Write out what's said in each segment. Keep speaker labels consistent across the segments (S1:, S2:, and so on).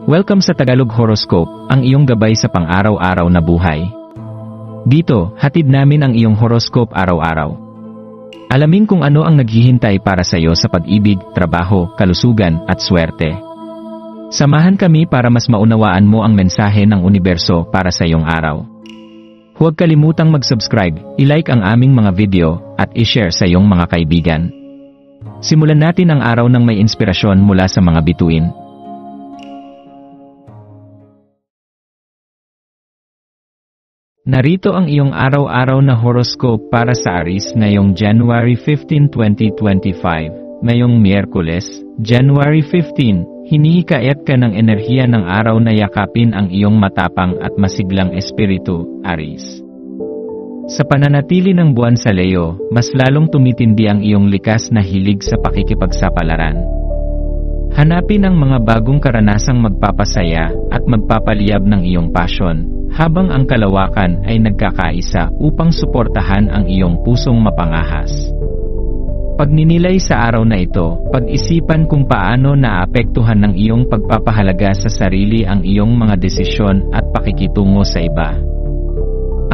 S1: Welcome sa Tagalog Horoscope, ang iyong gabay sa pang-araw-araw na buhay. Dito, hatid namin ang iyong horoscope araw-araw. Alamin kung ano ang naghihintay para sa iyo sa pag-ibig, trabaho, kalusugan, at swerte. Samahan kami para mas maunawaan mo ang mensahe ng universo para sa iyong araw. Huwag kalimutang mag-subscribe, i-like ang aming mga video, at i-share sa iyong mga kaibigan. Simulan natin ang araw ng may inspirasyon mula sa mga bituin. Narito ang iyong araw-araw na horoscope para sa Aries ngayong January 15, 2025. Ngayong Miyerkules, January 15, hinihikayat ka ng enerhiya ng araw na yakapin ang iyong matapang at masiglang espiritu, Aries. Sa pananatili ng buwan sa Leo, mas lalong tumitindi ang iyong likas na hilig sa pakikipagsapalaran. Hanapin ang mga bagong karanasang magpapasaya at magpapaliyab ng iyong passion, habang ang kalawakan ay nagkakaisa upang suportahan ang iyong pusong mapangahas. Pagninilay sa araw na ito, pag-isipan kung paano naapektuhan ng iyong pagpapahalaga sa sarili ang iyong mga desisyon at pakikitungo sa iba.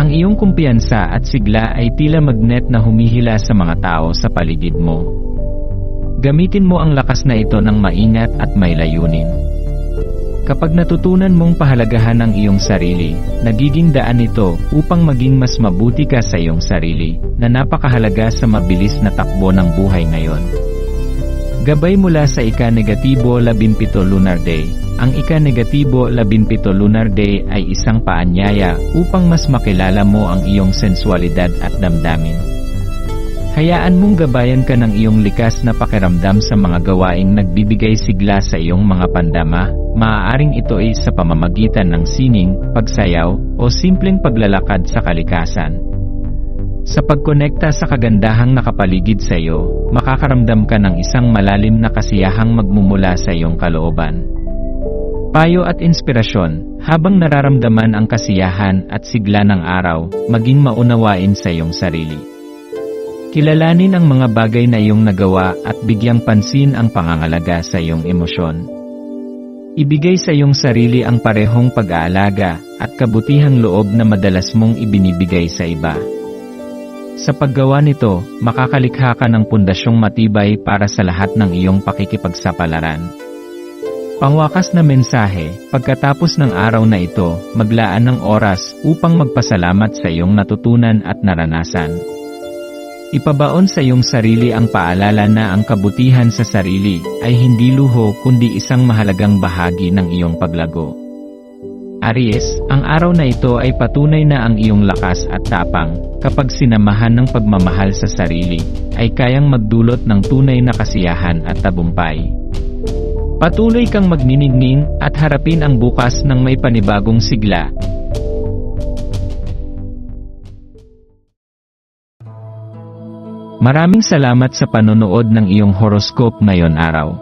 S1: Ang iyong kumpiyansa at sigla ay tila magnet na humihila sa mga tao sa paligid mo. Gamitin mo ang lakas na ito ng maingat at may layunin. Kapag natutunan mong pahalagahan ang iyong sarili, nagiging daan ito upang maging mas mabuti ka sa iyong sarili, na napakahalaga sa mabilis na takbo ng buhay ngayon. Gabay mula sa ika-negatibo 17 Lunar Day. Ang ika-negatibo 17 Lunar Day ay isang paanyaya upang mas makilala mo ang iyong sensualidad at damdamin. Hayaan mong gabayan ka ng iyong likas na pakiramdam sa mga gawaing nagbibigay sigla sa iyong mga pandama, maaaring ito ay sa pamamagitan ng sining, pagsayaw, o simpleng paglalakad sa kalikasan. Sa pagkonekta sa kagandahang nakapaligid sa iyo, makakaramdam ka ng isang malalim na kasiyahang magmumula sa iyong kalooban. Payo at inspirasyon, habang nararamdaman ang kasiyahan at sigla ng araw, maging maunawain sa iyong sarili. Kilalanin ang mga bagay na iyong nagawa at bigyang pansin ang pangangalaga sa iyong emosyon. Ibigay sa iyong sarili ang parehong pag-aalaga at kabutihang loob na madalas mong ibinibigay sa iba. Sa paggawa nito, makakalikha ka ng pundasyong matibay para sa lahat ng iyong pakikipagsapalaran. Pangwakas na mensahe, pagkatapos ng araw na ito, maglaan ng oras upang magpasalamat sa iyong natutunan at naranasan. Ipabaon sa iyong sarili ang paalala na ang kabutihan sa sarili ay hindi luho kundi isang mahalagang bahagi ng iyong paglago. Aries, ang araw na ito ay patunay na ang iyong lakas at tapang, kapag sinamahan ng pagmamahal sa sarili, ay kayang magdulot ng tunay na kasiyahan at tagumpay. Patuloy kang magniningning at harapin ang bukas ng may panibagong sigla. Maraming salamat sa panonood ng iyong horoscope ngayon araw.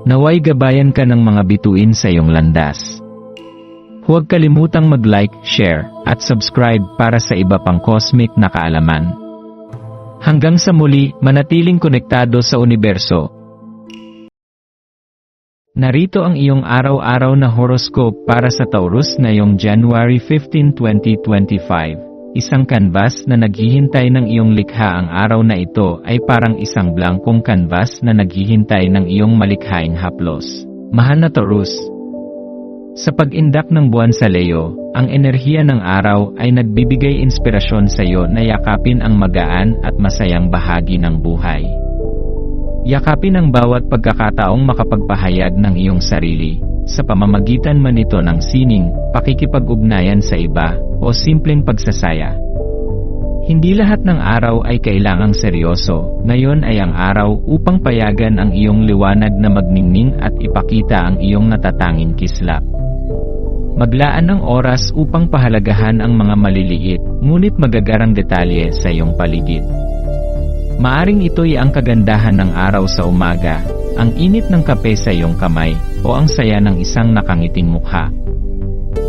S1: Naway gabayan ka ng mga bituin sa iyong landas. Huwag kalimutang mag-like, share, at subscribe para sa iba pang cosmic na kaalaman. Hanggang sa muli, manatiling konektado sa universo. Narito ang iyong araw-araw na horoscope para sa Taurus ngayong January 15, 2025. Isang canvas na naghihintay ng iyong likha. Ang araw na ito ay parang isang blankong canvas na naghihintay ng iyong malikhaing haplos. Mahal na Taurus, sa pag-indak ng buwan sa Leo, ang enerhiya ng araw ay nagbibigay inspirasyon sa iyo na yakapin ang magaan at masayang bahagi ng buhay. Yakapin ang bawat pagkakataong makapagpahayag ng iyong sarili, sa pamamagitan man ito ng sining, pakikipag-ugnayan sa iba, o simpleng pagsasaya. Hindi lahat ng araw ay kailangang seryoso, ngayon ay ang araw upang payagan ang iyong liwanag na magningning at ipakita ang iyong natatanging kislap. Maglaan ng oras upang pahalagahan ang mga maliliit, ngunit magagarang detalye sa iyong paligid. Maaring ito'y ang kagandahan ng araw sa umaga, ang init ng kape sa iyong kamay, o ang saya ng isang nakangiting mukha.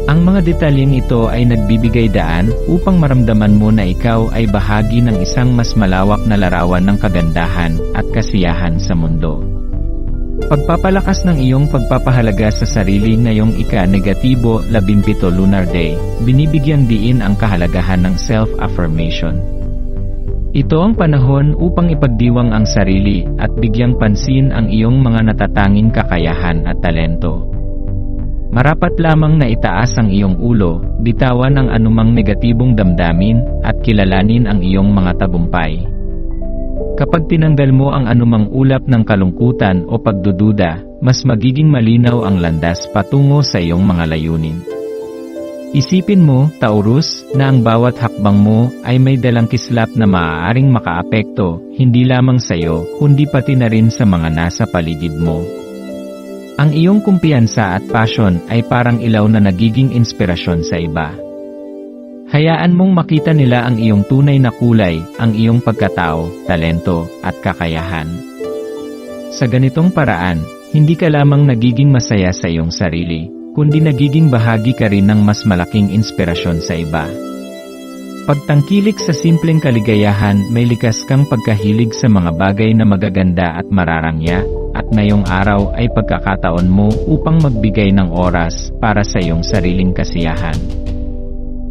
S1: Ang mga detalyeng ito ay nagbibigay daan upang maramdaman mo na ikaw ay bahagi ng isang mas malawak na larawan ng kagandahan at kasiyahan sa mundo. Pagpapalakas ng iyong pagpapahalaga sa sarili ngayong ika-17 lunar day, binibigyang diin ang kahalagahan ng self-affirmation. Ito ang panahon upang ipagdiwang ang sarili at bigyang pansin ang iyong mga natatanging kakayahan at talento. Marapat lamang na itaas ang iyong ulo, bitawan ang anumang negatibong damdamin, at kilalanin ang iyong mga tagumpay. Kapag tinanggal mo ang anumang ulap ng kalungkutan o pagdududa, mas magiging malinaw ang landas patungo sa iyong mga layunin. Isipin mo, Taurus, na ang bawat hakbang mo ay may dalang kislap na maaaring makaapekto, hindi lamang sa iyo, kundi pati na rin sa mga nasa paligid mo. Ang iyong kumpiyansa at passion ay parang ilaw na nagiging inspirasyon sa iba. Hayaan mong makita nila ang iyong tunay na kulay, ang iyong pagkatao, talento, at kakayahan. Sa ganitong paraan, hindi ka lamang nagiging masaya sa iyong sarili, kundi nagiging bahagi ka rin ng mas malaking inspirasyon sa iba. Pagtangkilik sa simpleng kaligayahan, may likas kang pagkahilig sa mga bagay na magaganda at mararangya, at ngayong araw ay pagkakataon mo upang magbigay ng oras para sa iyong sariling kasiyahan.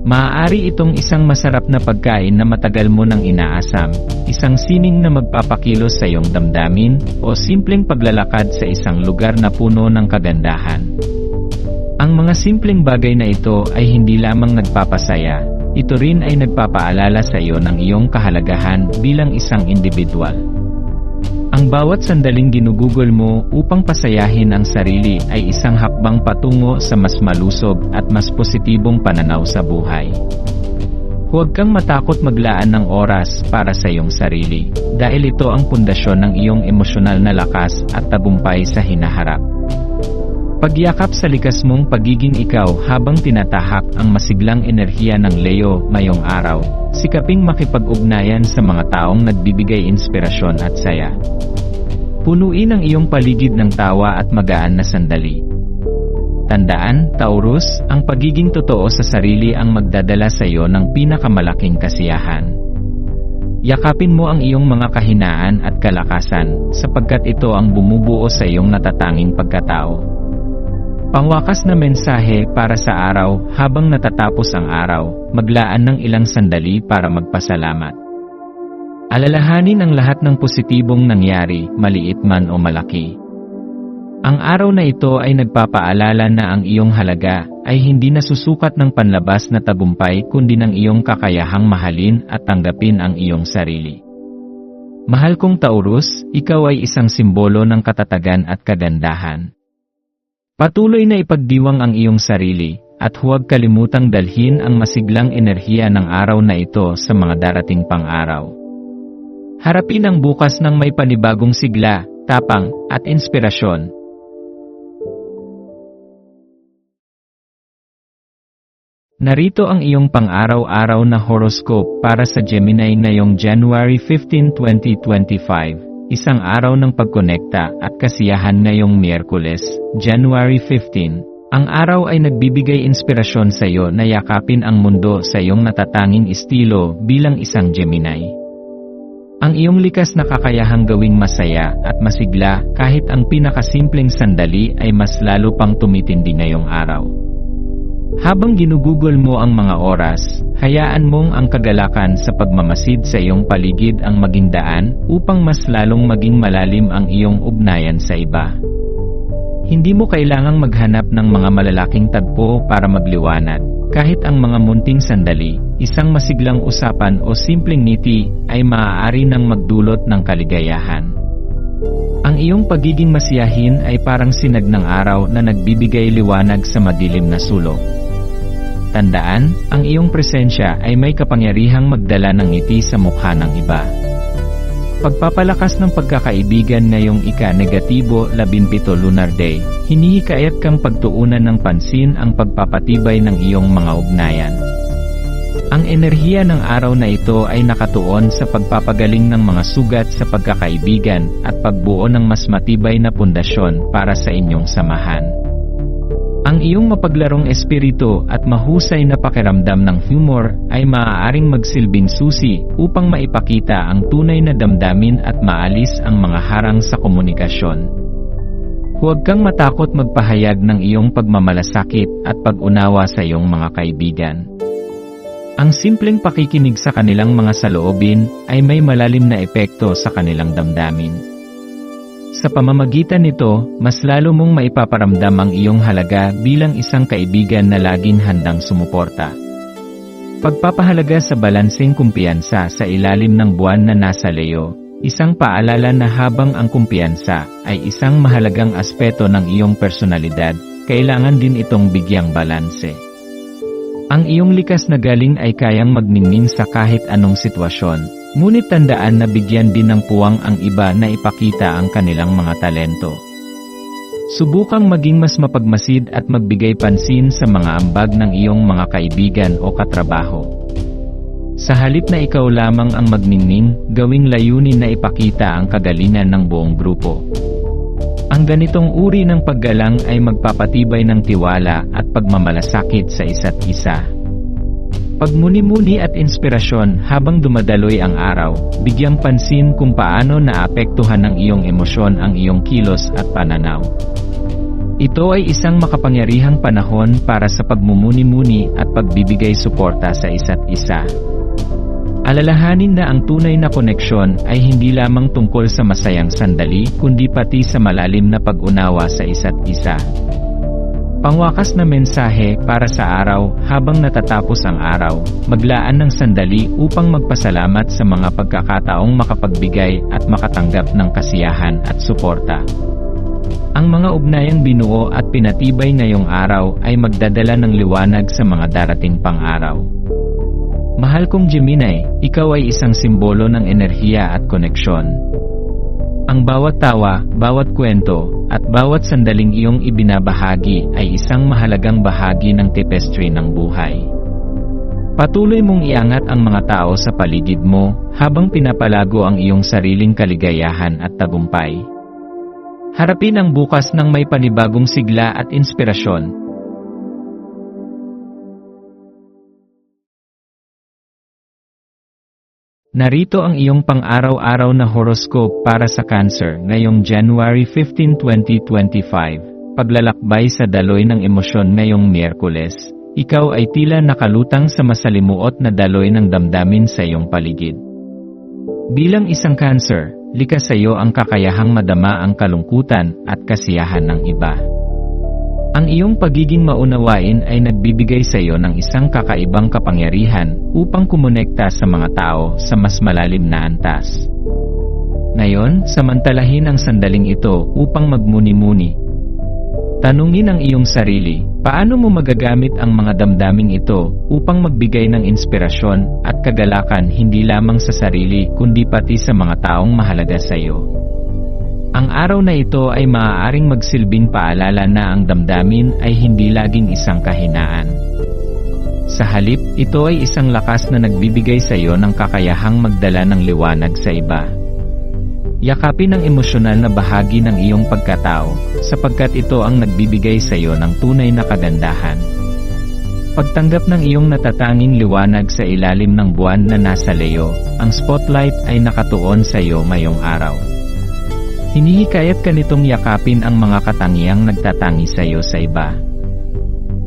S1: Maaari itong isang masarap na pagkain na matagal mo nang inaasam, isang sining na magpapakilos sa iyong damdamin, o simpleng paglalakad sa isang lugar na puno ng kagandahan. Ang mga simpleng bagay na ito ay hindi lamang nagpapasaya, ito rin ay nagpapaalala sa iyo ng iyong kahalagahan bilang isang individual. Ang bawat sandaling ginugugol mo upang pasayahin ang sarili ay isang hakbang patungo sa mas malusog at mas positibong pananaw sa buhay. Huwag kang matakot maglaan ng oras para sa iyong sarili, dahil ito ang pundasyon ng iyong emosyonal na lakas at tagumpay sa hinaharap. Pagyakap sa likas mong pagiging ikaw habang tinatahak ang masiglang enerhiya ng Leo ngayong araw, sikaping makipag-ugnayan sa mga taong nagbibigay inspirasyon at saya. Punuin ang iyong paligid ng tawa at magaan na sandali. Tandaan, Taurus, ang pagiging totoo sa sarili ang magdadala sa iyo ng pinakamalaking kasiyahan. Yakapin mo ang iyong mga kahinaan at kalakasan, sapagkat ito ang bumubuo sa iyong natatanging pagkatao. Pangwakas na mensahe para sa araw, habang natatapos ang araw, maglaan ng ilang sandali para magpasalamat. Alalahanin ang lahat ng positibong nangyari, maliit man o malaki. Ang araw na ito ay nagpapaalala na ang iyong halaga ay hindi nasusukat ng panlabas na tagumpay kundi ng iyong kakayahang mahalin at tanggapin ang iyong sarili. Mahal kong Taurus, ikaw ay isang simbolo ng katatagan at kagandahan. Patuloy na ipagdiwang ang iyong sarili, at huwag kalimutang dalhin ang masiglang enerhiya ng araw na ito sa mga darating pang araw. Harapin ang bukas ng may panibagong sigla, tapang, at inspirasyon. Narito ang iyong pang-araw-araw na horoscope para sa Gemini ngayong January 15, 2025. Isang araw ng pagkonekta at kasiyahan ngayong Miyerkules, January 15. Ang araw ay nagbibigay inspirasyon sa iyo na yakapin ang mundo sa iyong natatanging estilo bilang isang Gemini. Ang iyong likas na kakayahang gawing masaya at masigla kahit ang pinakasimpleng sandali ay mas lalo pang tumitindi ngayong araw. Habang ginugugol mo ang mga oras, hayaan mong ang kagalakan sa pagmamasid sa iyong paligid ang maging daan upang mas lalong maging malalim ang iyong ugnayan sa iba. Hindi mo kailangang maghanap ng mga malalaking tagpo para magliwanag. Kahit ang mga munting sandali, isang masiglang usapan o simpleng ngiti ay maaari nang magdulot ng kaligayahan. Ang iyong pagiging masiyahin ay parang sinag ng araw na nagbibigay liwanag sa madilim na sulok. Tandaan, ang iyong presensya ay may kapangyarihang magdala ng ngiti sa mukha ng iba. Pagpapalakas ng pagkakaibigan ngayong ika-17 lunar day, hinihikayat kang pagtuunan ng pansin ang pagpapatibay ng iyong mga ugnayan. Ang enerhiya ng araw na ito ay nakatuon sa pagpapagaling ng mga sugat sa pagkakaibigan at pagbuo ng mas matibay na pundasyon para sa inyong samahan. Ang iyong mapaglarong espiritu at mahusay na pakiramdam ng humor ay maaaring magsilbing susi upang maipakita ang tunay na damdamin at maalis ang mga harang sa komunikasyon. Huwag kang matakot magpahayag ng iyong pagmamalasakit at pag-unawa sa iyong mga kaibigan. Ang simpleng pakikinig sa kanilang mga saloobin ay may malalim na epekto sa kanilang damdamin. Sa pamamagitan nito, mas lalo mong maipaparamdam ang iyong halaga bilang isang kaibigan na laging handang sumuporta. Pagpapahalaga sa balanseng kumpiyansa sa ilalim ng buwan na nasa Leo. Isang paalala na habang ang kumpiyansa ay isang mahalagang aspeto ng iyong personalidad, kailangan din itong bigyang balanse. Ang iyong likas na galing ay kayang magningning sa kahit anong sitwasyon, ngunit tandaan na bigyan din ng puwang ang iba na ipakita ang kanilang mga talento. Subukang maging mas mapagmasid at magbigay pansin sa mga ambag ng iyong mga kaibigan o katrabaho. Sa halip na ikaw lamang ang magningning, gawing layunin na ipakita ang kagalingan ng buong grupo. Ang ganitong uri ng paggalang ay magpapatibay ng tiwala at pagmamalasakit sa isa't isa. Pagmuni-muni at inspirasyon habang dumadaloy ang araw, bigyang pansin kung paano naapektuhan ng iyong emosyon ang iyong kilos at pananaw. Ito ay isang makapangyarihang panahon para sa pagmumuni-muni at pagbibigay suporta sa isa't isa. Alalahanin na ang tunay na koneksyon ay hindi lamang tungkol sa masayang sandali kundi pati sa malalim na pag-unawa sa isa't isa. Pangwakas na mensahe para sa araw. Habang natatapos ang araw, maglaan ng sandali upang magpasalamat sa mga pagkakataong makapagbigay at makatanggap ng kasiyahan at suporta. Ang mga ugnayang binuo at pinatibay ngayong araw ay magdadala ng liwanag sa mga darating pang araw. Mahal kong Gemini, ikaw ay isang simbolo ng enerhiya at koneksyon. Ang bawat tawa, bawat kwento, at bawat sandaling iyong ibinabahagi ay isang mahalagang bahagi ng tapestry ng buhay. Patuloy mong iangat ang mga tao sa paligid mo habang pinapalago ang iyong sariling kaligayahan at tagumpay. Harapin ang bukas ng may panibagong sigla at inspirasyon. Narito ang iyong pang-araw-araw na horoscope para sa Cancer ngayong January 15, 2025. Paglalakbay sa daloy ng emosyon ngayong Miyerkules, ikaw ay tila nakalutang sa masalimuot na daloy ng damdamin sa iyong paligid. Bilang isang Cancer, likas sa iyo ang kakayahang madama ang kalungkutan at kasiyahan ng iba. Ang iyong pagiging maunawain ay nagbibigay sa iyo ng isang kakaibang kapangyarihan upang kumonekta sa mga tao sa mas malalim na antas. Ngayon, samantalahin ang sandaling ito upang magmuni-muni. Tanungin ang iyong sarili, paano mo magagamit ang mga damdaming ito upang magbigay ng inspirasyon at kagalakan hindi lamang sa sarili kundi pati sa mga taong mahalaga sa iyo. Ang araw na ito ay maaaring magsilbing paalala na ang damdamin ay hindi laging isang kahinaan. Sa halip, ito ay isang lakas na nagbibigay sa iyo ng kakayahang magdala ng liwanag sa iba. Yakapin ang emosyonal na bahagi ng iyong pagkatao, sapagkat ito ang nagbibigay sa iyo ng tunay na kagandahan. Pagtanggap ng iyong natatanging liwanag sa ilalim ng buwan na nasa Leo, ang spotlight ay nakatuon sa iyo ngayong araw. Hinihikayat ka nitong yakapin ang mga katangiang nagtatangi sa iyo sa iba.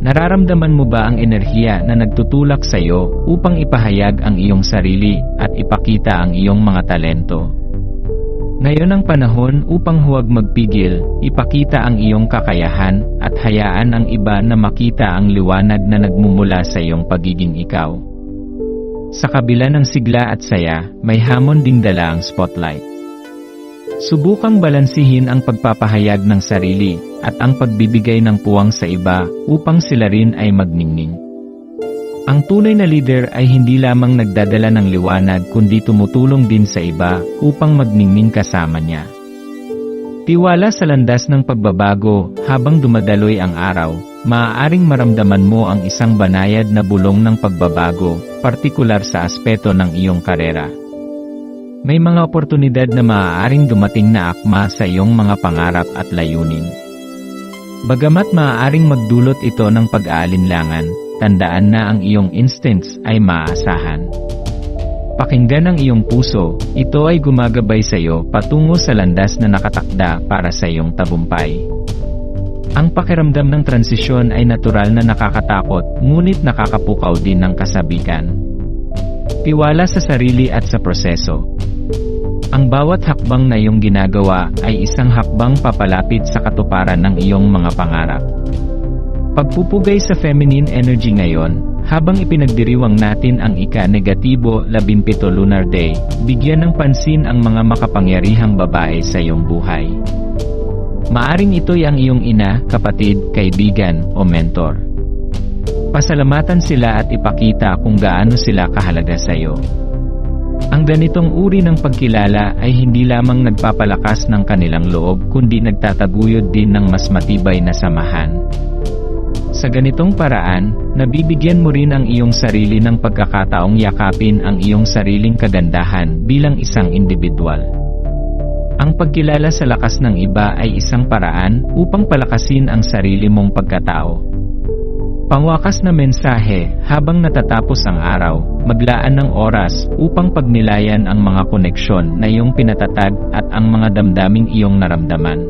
S1: Nararamdaman mo ba ang enerhiya na nagtutulak sa iyo upang ipahayag ang iyong sarili at ipakita ang iyong mga talento? Ngayon ang panahon upang huwag magpigil, ipakita ang iyong kakayahan at hayaan ang iba na makita ang liwanag na nagmumula sa iyong pagiging ikaw. Sa kabila ng sigla at saya, may hamon ding dala ang spotlight. Subukang balansihin ang pagpapahayag ng sarili at ang pagbibigay ng puwang sa iba upang sila rin ay magningning. Ang tunay na leader ay hindi lamang nagdadala ng liwanag kundi tumutulong din sa iba upang magningning kasama niya. Tiwala sa landas ng pagbabago. Habang dumadaloy ang araw, maaaring maramdaman mo ang isang banayad na bulong ng pagbabago, partikular sa aspeto ng iyong karera. May mga oportunidad na maaaring dumating na akma sa iyong mga pangarap at layunin. Bagamat maaaring magdulot ito ng pag-aalinlangan, tandaan na ang iyong instincts ay maaasahan. Pakinggan ang iyong puso, ito ay gumagabay sa iyo patungo sa landas na nakatakda para sa iyong tagumpay. Ang pakiramdam ng transisyon ay natural na nakakatakot, ngunit nakakapukaw din ng kasabikan. Tiwala sa sarili at sa proseso. Ang bawat hakbang na iyong ginagawa ay isang hakbang papalapit sa katuparan ng iyong mga pangarap. Pagpupugay sa feminine energy ngayon, habang ipinagdiriwang natin ang ika-negatibo 17 Lunar Day, bigyan ng pansin ang mga makapangyarihang babae sa iyong buhay. Maaring ito'y ang iyong ina, kapatid, kaibigan, o mentor. Pasalamatan sila at ipakita kung gaano sila kahalaga sa iyo. Ang ganitong uri ng pagkilala ay hindi lamang nagpapalakas ng kanilang loob kundi nagtataguyod din ng mas matibay na samahan. Sa ganitong paraan, nabibigyan mo rin ang iyong sarili ng pagkakataong yakapin ang iyong sariling kagandahan bilang isang individual. Ang pagkilala sa lakas ng iba ay isang paraan upang palakasin ang sarili mong pagkatao. Pangwakas na mensahe, habang natatapos ang araw, maglaan ng oras upang pagnilayan ang mga koneksyon na iyong pinatatag at ang mga damdaming iyong naramdaman.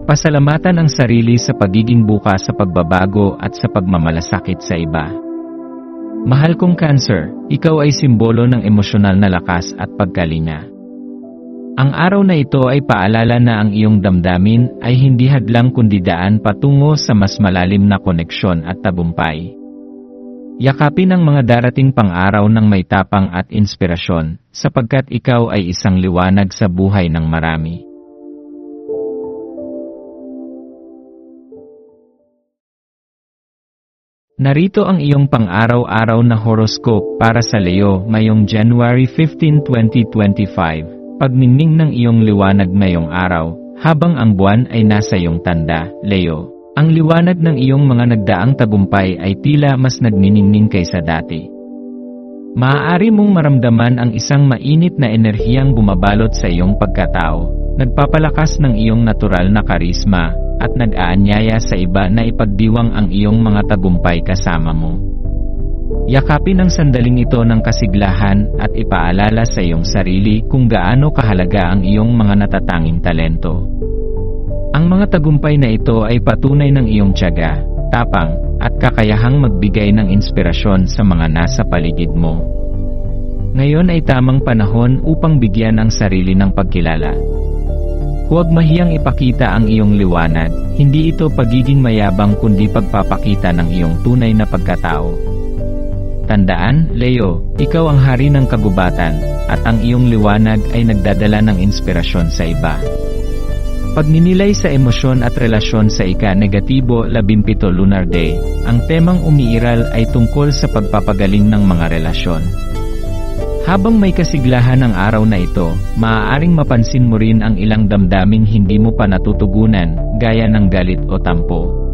S1: Pasalamatan ang sarili sa pagiging bukas sa pagbabago at sa pagmamalasakit sa iba. Mahal kong Cancer, ikaw ay simbolo ng emosyonal na lakas at pagkalinga. Ang araw na ito ay paalala na ang iyong damdamin ay hindi hadlang kundi daan patungo sa mas malalim na koneksyon at tagumpay. Yakapin ang mga darating pang-araw ng may tapang at inspirasyon, sapagkat ikaw ay isang liwanag sa buhay ng marami. Narito ang iyong pang-araw-araw na horoscope para sa Leo ngayong January 15, 2025. Pagningning ng iyong liwanag ngayong araw, habang ang buwan ay nasa iyong tanda, Leo. Ang liwanag ng iyong mga nagdaang tagumpay ay tila mas nagniningning kaysa dati. Maaari mong maramdaman ang isang mainit na enerhiyang bumabalot sa iyong pagkatao, nagpapalakas ng iyong natural na karisma, at nag-aanyaya sa iba na ipagdiwang ang iyong mga tagumpay kasama mo. Yakapin ang sandaling ito ng kasiglahan at ipaalala sa iyong sarili kung gaano kahalaga ang iyong mga natatanging talento. Ang mga tagumpay na ito ay patunay ng iyong tiyaga, tapang, at kakayahang magbigay ng inspirasyon sa mga nasa paligid mo. Ngayon ay tamang panahon upang bigyan ang sarili ng pagkilala. Huwag mahiyang ipakita ang iyong liwanag, hindi ito pagiging mayabang kundi pagpapakita ng iyong tunay na pagkatao. Tandaan, Leo, ikaw ang hari ng kagubatan, at ang iyong liwanag ay nagdadala ng inspirasyon sa iba. Pagninilay sa emosyon at relasyon sa ika-negatibo 17 Lunar Day, ang temang umiiral ay tungkol sa pagpapagaling ng mga relasyon. Habang may kasiglahan ng araw na ito, maaaring mapansin mo rin ang ilang damdaming hindi mo pa natutugunan, gaya ng galit o tampo.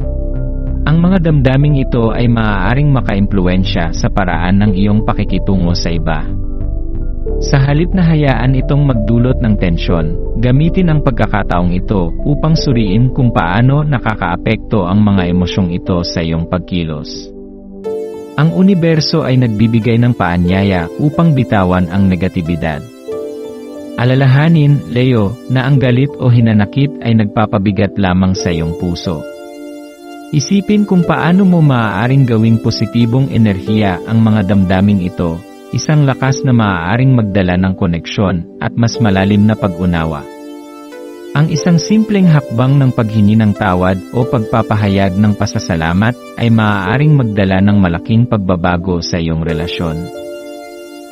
S1: Ang mga damdaming ito ay maaaring makaimpluwensya sa paraan ng iyong pakikitungo sa iba. Sa halip na hayaan itong magdulot ng tensyon, gamitin ang pagkakataong ito upang suriin kung paano nakakaapekto ang mga emosyong ito sa iyong pagkilos. Ang universo ay nagbibigay ng paanyaya upang bitawan ang negatibidad. Alalahanin, Leo, na ang galit o hinanakit ay nagpapabigat lamang sa iyong puso. Isipin kung paano mo maaaring gawing positibong enerhiya ang mga damdaming ito, isang lakas na maaaring magdala ng koneksyon at mas malalim na pag-unawa. Ang isang simpleng hakbang ng paghingi ng tawad o pagpapahayag ng pasasalamat ay maaaring magdala ng malaking pagbabago sa iyong relasyon.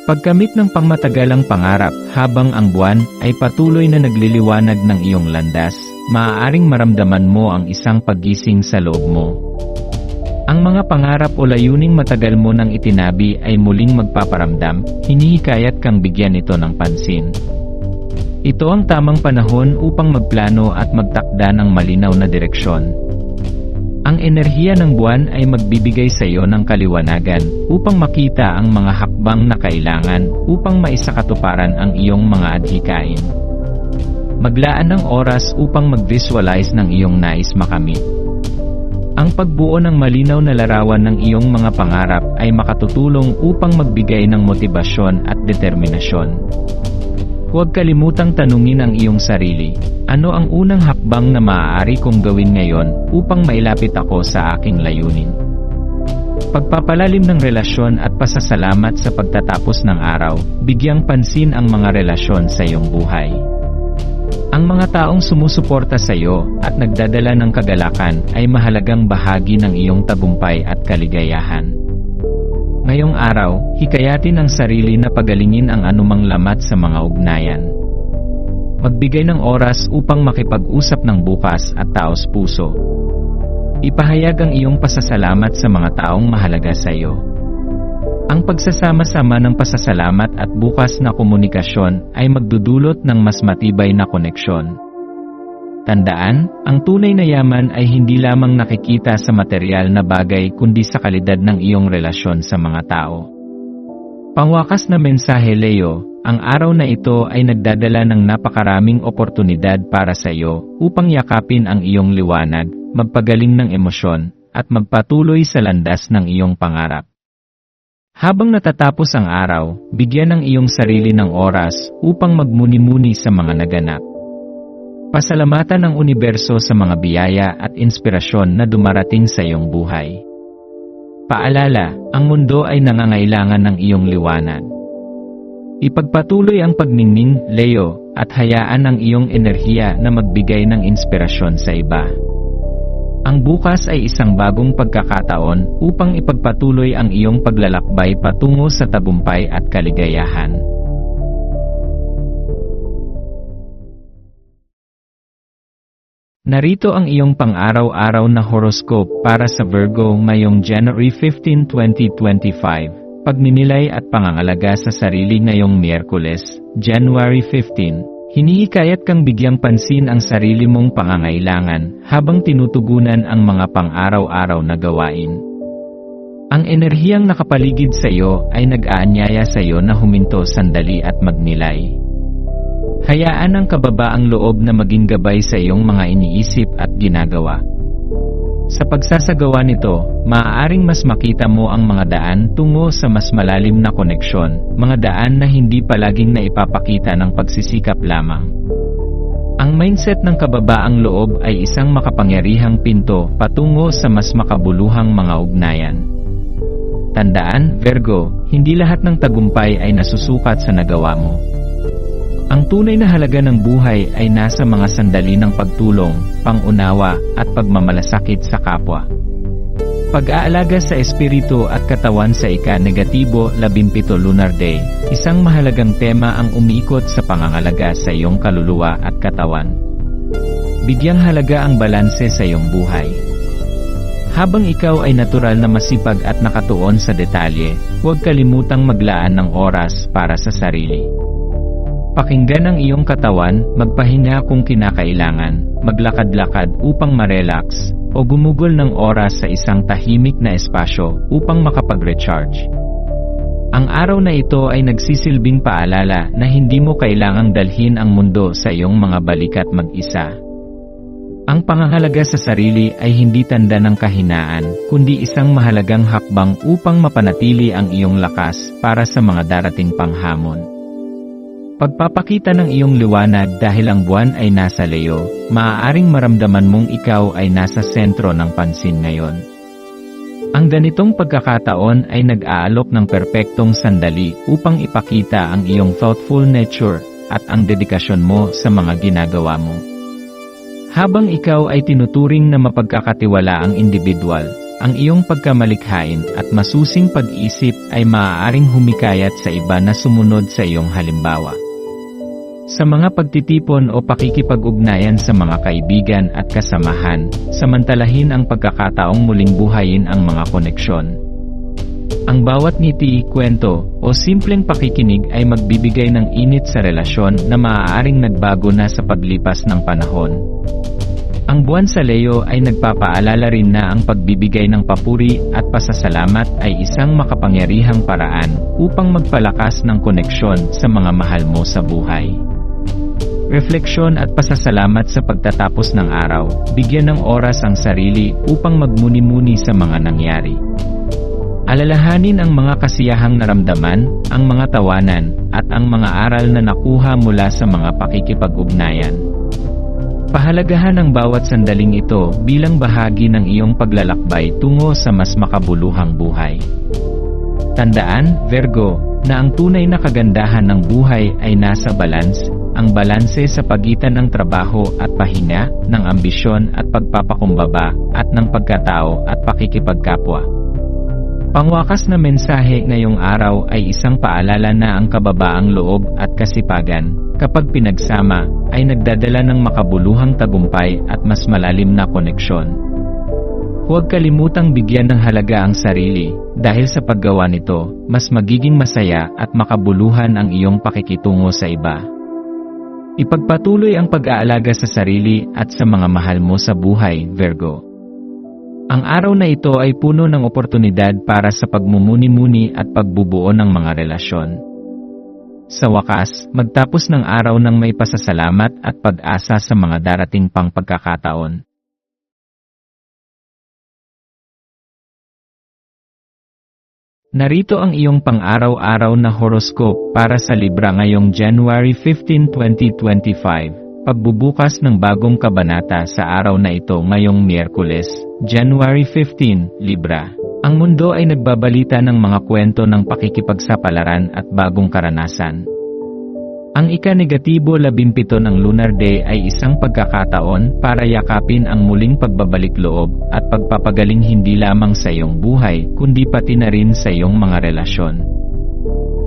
S1: Pagkamit ng pangmatagalang pangarap habang ang buwan ay patuloy na nagliliwanag ng iyong landas, maaaring maramdaman mo ang isang paggising sa loob mo. Ang mga pangarap o layuning matagal mo nang itinabi ay muling magpaparamdam, hinihikayat kang bigyan ito ng pansin. Ito ang tamang panahon upang magplano at magtakda ng malinaw na direksyon. Ang enerhiya ng buwan ay magbibigay sa iyo ng kaliwanagan upang makita ang mga hakbang na kailangan upang maisakatuparan ang iyong mga adhikain. Maglaan ng oras upang mag-visualize ng iyong nais makamit. Ang pagbuo ng malinaw na larawan ng iyong mga pangarap ay makatutulong upang magbigay ng motibasyon at determinasyon. Huwag kalimutang tanungin ang iyong sarili, ano ang unang hakbang na maaari kong gawin ngayon upang mailapit ako sa aking layunin? Pagpapalalim ng relasyon at pasasalamat sa pagtatapos ng araw, bigyang pansin ang mga relasyon sa iyong buhay. Ang mga taong sumusuporta sa iyo at nagdadala ng kagalakan ay mahalagang bahagi ng iyong tagumpay at kaligayahan. Ngayong araw, hikayatin ang sarili na pagalingin ang anumang lamat sa mga ugnayan. Magbigay ng oras upang makipag-usap ng bukas at taos puso. Ipahayag ang iyong pasasalamat sa mga taong mahalaga sa iyo. Ang pagsasama-sama ng pasasalamat at bukas na komunikasyon ay magdudulot ng mas matibay na koneksyon. Tandaan, ang tunay na yaman ay hindi lamang nakikita sa material na bagay kundi sa kalidad ng iyong relasyon sa mga tao. Pangwakas na mensahe, Leo, ang araw na ito ay nagdadala ng napakaraming oportunidad para sa iyo upang yakapin ang iyong liwanag, magpagaling ng emosyon, at magpatuloy sa landas ng iyong pangarap. Habang natatapos ang araw, bigyan ng iyong sarili ng oras upang magmuni-muni sa mga naganap. Pasalamatan ang universo sa mga biyaya at inspirasyon na dumarating sa iyong buhay. Paalala, ang mundo ay nangangailangan ng iyong liwanag. Ipagpatuloy ang pagningning, Leo, at hayaan ang iyong enerhiya na magbigay ng inspirasyon sa iba. Ang bukas ay isang bagong pagkakataon upang ipagpatuloy ang iyong paglalakbay patungo sa tagumpay at kaligayahan. Narito ang iyong pang-araw-araw na horoscope para sa Virgo ngayong January 15, 2025. Pagninilay at pangangalaga sa sarili ngayong Miyerkules, January 15. Hinihikayat kang bigyang pansin ang sarili mong pangangailangan habang tinutugunan ang mga pang-araw-araw na gawain. Ang enerhiyang nakapaligid sa iyo ay nag-aanyaya sa iyo na huminto sandali at magnilay. Hayaan ang kababaang loob na maging gabay sa iyong mga iniisip at ginagawa. Sa pagsasagawa nito, maaaring mas makita mo ang mga daan tungo sa mas malalim na koneksyon, mga daan na hindi palaging naipapakita ng pagsisikap lamang. Ang mindset ng kababaang loob ay isang makapangyarihang pinto patungo sa mas makabuluhang mga ugnayan. Tandaan, Virgo, hindi lahat ng tagumpay ay nasusukat sa nagawa mo. Ang tunay na halaga ng buhay ay nasa mga sandali ng pagtulong, pangunawa, at pagmamalasakit sa kapwa. Pag-aalaga sa espiritu at katawan sa ika-negatibo 17 Lunar Day, isang mahalagang tema ang umiikot sa pangangalaga sa iyong kaluluwa at katawan. Bigyang halaga ang balanse sa iyong buhay. Habang ikaw ay natural na masipag at nakatuon sa detalye, huwag kalimutang maglaan ng oras para sa sarili. Pakinggan ang iyong katawan, magpahinga kung kinakailangan, maglakad-lakad upang ma-relax, o gumugol ng oras sa isang tahimik na espasyo upang makapag-recharge. Ang araw na ito ay nagsisilbing paalala na hindi mo kailangang dalhin ang mundo sa iyong mga balikat mag-isa. Ang pangangalaga sa sarili ay hindi tanda ng kahinaan, kundi isang mahalagang hakbang upang mapanatili ang iyong lakas para sa mga darating pang hamon. Pagpapakita ng iyong liwanag dahil ang buwan ay nasa Leo, maaaring maramdaman mong ikaw ay nasa sentro ng pansin ngayon. Ang ganitong pagkakataon ay nag-aalok ng perpektong sandali upang ipakita ang iyong thoughtful nature at ang dedikasyon mo sa mga ginagawa mo. Habang ikaw ay tinuturing na mapagkakatiwalaang individual, ang iyong pagkamalikhain at masusing pag-isip ay maaaring humikayat sa iba na sumunod sa iyong halimbawa. Sa mga pagtitipon o pakikipag-ugnayan sa mga kaibigan at kasamahan, samantalahin ang pagkakataong muling buhayin ang mga koneksyon. Ang bawat ngiti, kwento, o simpleng pakikinig ay magbibigay ng init sa relasyon na maaaring nagbago na sa paglipas ng panahon. Ang buwan sa Leo ay nagpapaalala rin na ang pagbibigay ng papuri at pasasalamat ay isang makapangyarihang paraan upang magpalakas ng koneksyon sa mga mahal mo sa buhay. Refleksyon at pasasalamat sa pagtatapos ng araw, bigyan ng oras ang sarili upang magmuni-muni sa mga nangyari. Alalahanin ang mga kasiyahang naramdaman, ang mga tawanan, at ang mga aral na nakuha mula sa mga pakikipag-ugnayan. Pahalagahan ang bawat sandaling ito bilang bahagi ng iyong paglalakbay tungo sa mas makabuluhang buhay. Tandaan, Virgo, na ang tunay na kagandahan ng buhay ay nasa balance, ang balanse sa pagitan ng trabaho at pahinga, ng ambisyon at pagpapakumbaba, at ng pagkatao at pakikipagkapwa. Pangwakas na mensahe ngayong araw ay isang paalala na ang kababaang loob at kasipagan, kapag pinagsama, ay nagdadala ng makabuluhang tagumpay at mas malalim na koneksyon. Huwag kalimutang bigyan ng halaga ang sarili, dahil sa paggawa nito, mas magiging masaya at makabuluhan ang iyong pakikitungo sa iba. Ipagpatuloy ang pag-aalaga sa sarili at sa mga mahal mo sa buhay, Virgo. Ang araw na ito ay puno ng oportunidad para sa pagmumuni-muni at pagbubuo ng mga relasyon. Sa wakas, magtapos ng araw ng may pasasalamat at pag-asa sa mga darating pang pagkakataon. Narito ang iyong pang-araw-araw na horoscope para sa Libra ngayong January 15, 2025. Pagbubukas ng bagong kabanata sa araw na ito ngayong Miyerkules, January 15, Libra. Ang mundo ay nagbabalita ng mga kwento ng pakikipagsapalaran at bagong karanasan. Ang ika-negatibo 17 ng Lunar Day ay isang pagkakataon para yakapin ang muling pagbabalik loob at pagpapagaling hindi lamang sa iyong buhay kundi pati na rin sa iyong mga relasyon.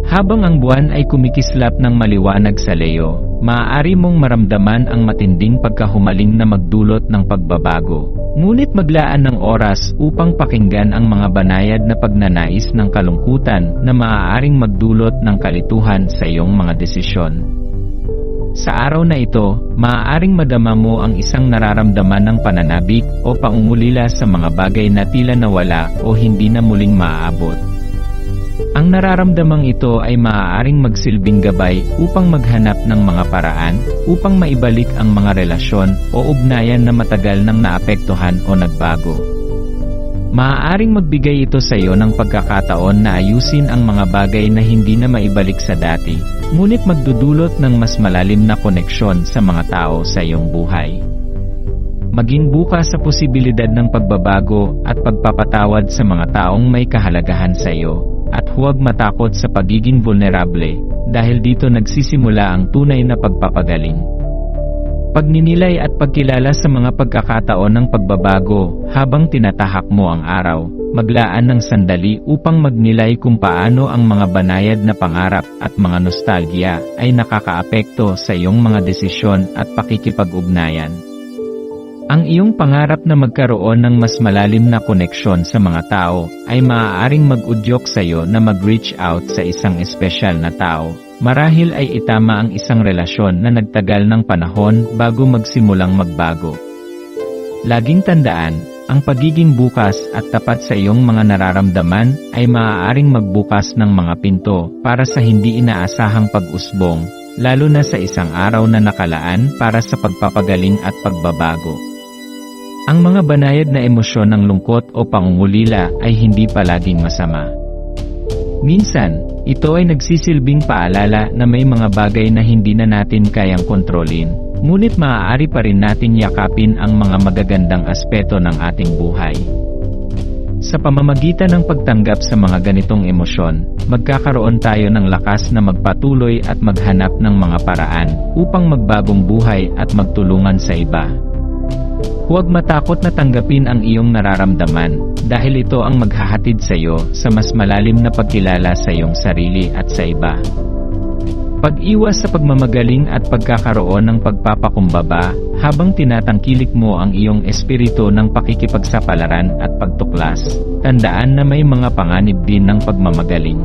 S1: Habang ang buwan ay kumikislap ng maliwanag sa Leo, maaari mong maramdaman ang matinding pagkahumaling na magdulot ng pagbabago. Ngunit maglaan ng oras upang pakinggan ang mga banayad na pagnanais ng kalungkutan na maaaring magdulot ng kalituhan sa iyong mga desisyon. Sa araw na ito, maaaring madama mo ang isang nararamdaman ng pananabik o pangungulila sa mga bagay na tila nawala o hindi na muling maaabot. Ang nararamdamang ito ay maaaring magsilbing gabay upang maghanap ng mga paraan upang maibalik ang mga relasyon o ugnayan na matagal nang naapektuhan o nagbago. Maaaring magbigay ito sa iyo ng pagkakataon na ayusin ang mga bagay na hindi na maibalik sa dati, ngunit magdudulot ng mas malalim na koneksyon sa mga tao sa iyong buhay. Maging bukas sa posibilidad ng pagbabago at pagpapatawad sa mga taong may kahalagahan sa iyo. At huwag matakot sa pagiging vulnerable, dahil dito nagsisimula ang tunay na pagpapagaling. Pagninilay at pagkilala sa mga pagkakataon ng pagbabago, habang tinatahak mo ang araw, maglaan ng sandali upang magnilay kung paano ang mga banayad na pangarap at mga nostalgia ay nakakaapekto sa iyong mga desisyon at pakikipag-ugnayan. Ang iyong pangarap na magkaroon ng mas malalim na koneksyon sa mga tao ay maaaring mag-udyok sa iyo na mag-reach out sa isang espesyal na tao. Marahil ay itama ang isang relasyon na nagtagal ng panahon bago magsimulang magbago. Laging tandaan, ang pagiging bukas at tapat sa iyong mga nararamdaman ay maaaring magbukas ng mga pinto para sa hindi inaasahang pag-usbong, lalo na sa isang araw na nakalaan para sa pagpapagaling at pagbabago. Ang mga banayad na emosyon ng lungkot o pangungulila ay hindi palaging masama. Minsan, ito ay nagsisilbing paalala na may mga bagay na hindi na natin kayang kontrolin, ngunit maaari pa rin natin yakapin ang mga magagandang aspeto ng ating buhay. Sa pamamagitan ng pagtanggap sa mga ganitong emosyon, magkakaroon tayo ng lakas na magpatuloy at maghanap ng mga paraan upang magbagong buhay at magtulungan sa iba. Huwag matakot na tanggapin ang iyong nararamdaman, dahil ito ang maghahatid sa iyo sa mas malalim na pagkilala sa iyong sarili at sa iba. Pag-iwas sa pagmamagaling at pagkakaroon ng pagpapakumbaba, habang tinatangkilik mo ang iyong espiritu ng pakikipagsapalaran at pagtuklas, tandaan na may mga panganib din ng pagmamagaling.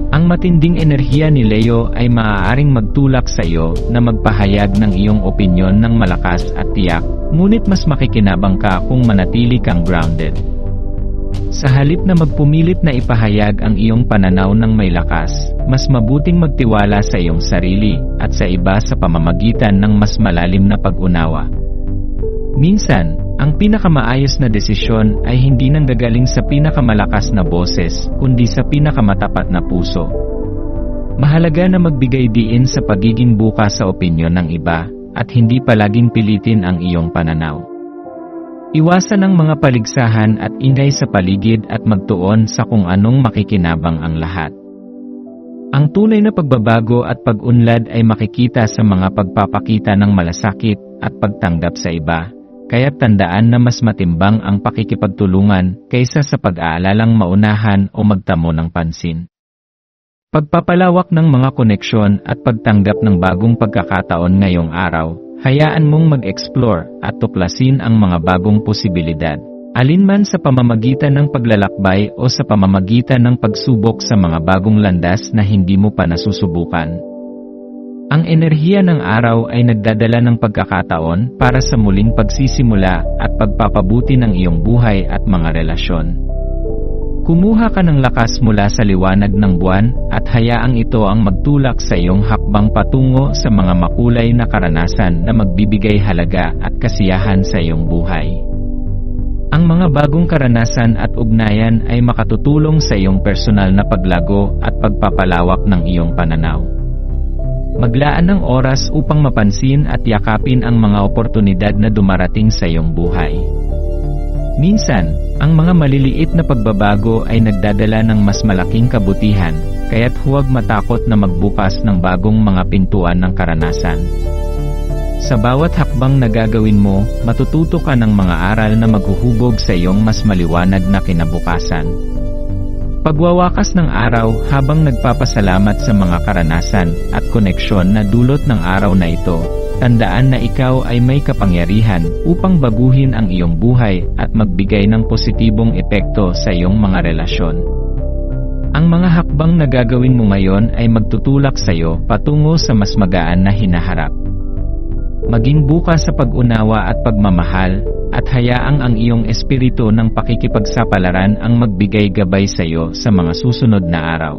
S1: Ang matinding enerhiya ni Leo ay maaaring magtulak sa iyo na magpahayag ng iyong opinyon ng malakas at tiyak, ngunit mas makikinabang ka kung manatili kang grounded. Sa halip na magpumilit na ipahayag ang iyong pananaw ng may lakas, mas mabuting magtiwala sa iyong sarili at sa iba sa pamamagitan ng mas malalim na pag-unawa. Minsan, Ang pinakamaayos na desisyon ay hindi nanggagaling sa pinakamalakas na boses, kundi sa pinakamatapat na puso. Mahalaga na magbigay diin sa pagiging bukas sa opinyon ng iba, at hindi palaging pilitin ang iyong pananaw. Iwasan ang mga paligsahan at ingay sa paligid at magtuon sa kung anong makikinabang ang lahat. Ang tunay na pagbabago at pag-unlad ay makikita sa mga pagpapakita ng malasakit at pagtanggap sa iba. Kaya tandaan na mas matimbang ang pakikipagtulungan kaysa sa pag-aalalang maunahan o magtamo ng pansin. Pagpapalawak ng mga koneksyon at pagtanggap ng bagong pagkakataon ngayong araw, hayaan mong mag-explore at tuklasin ang mga bagong posibilidad. Alinman sa pamamagitan ng paglalakbay o sa pamamagitan ng pagsubok sa mga bagong landas na hindi mo pa nasusubukan. Ang enerhiya ng araw ay nagdadala ng pagkakataon para sa muling pagsisimula at pagpapabuti ng iyong buhay at mga relasyon. Kumuha ka ng lakas mula sa liwanag ng buwan at hayaang ito ang magtulak sa iyong hakbang patungo sa mga makulay na karanasan na magbibigay halaga at kasiyahan sa iyong buhay. Ang mga bagong karanasan at ugnayan ay makatutulong sa iyong personal na paglago at pagpapalawak ng iyong pananaw. Maglaan ng oras upang mapansin at yakapin ang mga oportunidad na dumarating sa iyong buhay. Minsan, ang mga maliliit na pagbabago ay nagdadala ng mas malaking kabutihan, kaya't huwag matakot na magbukas ng bagong mga pintuan ng karanasan. Sa bawat hakbang na gagawin mo, matututo ka ng mga aral na maghuhubog sa iyong mas maliwanag na kinabukasan. Pagwawakas ng araw habang nagpapasalamat sa mga karanasan at koneksyon na dulot ng araw na ito, tandaan na ikaw ay may kapangyarihan upang baguhin ang iyong buhay at magbigay ng positibong epekto sa iyong mga relasyon. Ang mga hakbang na gagawin mo ngayon ay magtutulak sa iyo patungo sa mas magaan na hinaharap. Maging bukas sa pag-unawa at pagmamahal, at hayaang ang iyong espiritu ng pakikipagsapalaran ang magbigay gabay sa iyo sa mga susunod na araw.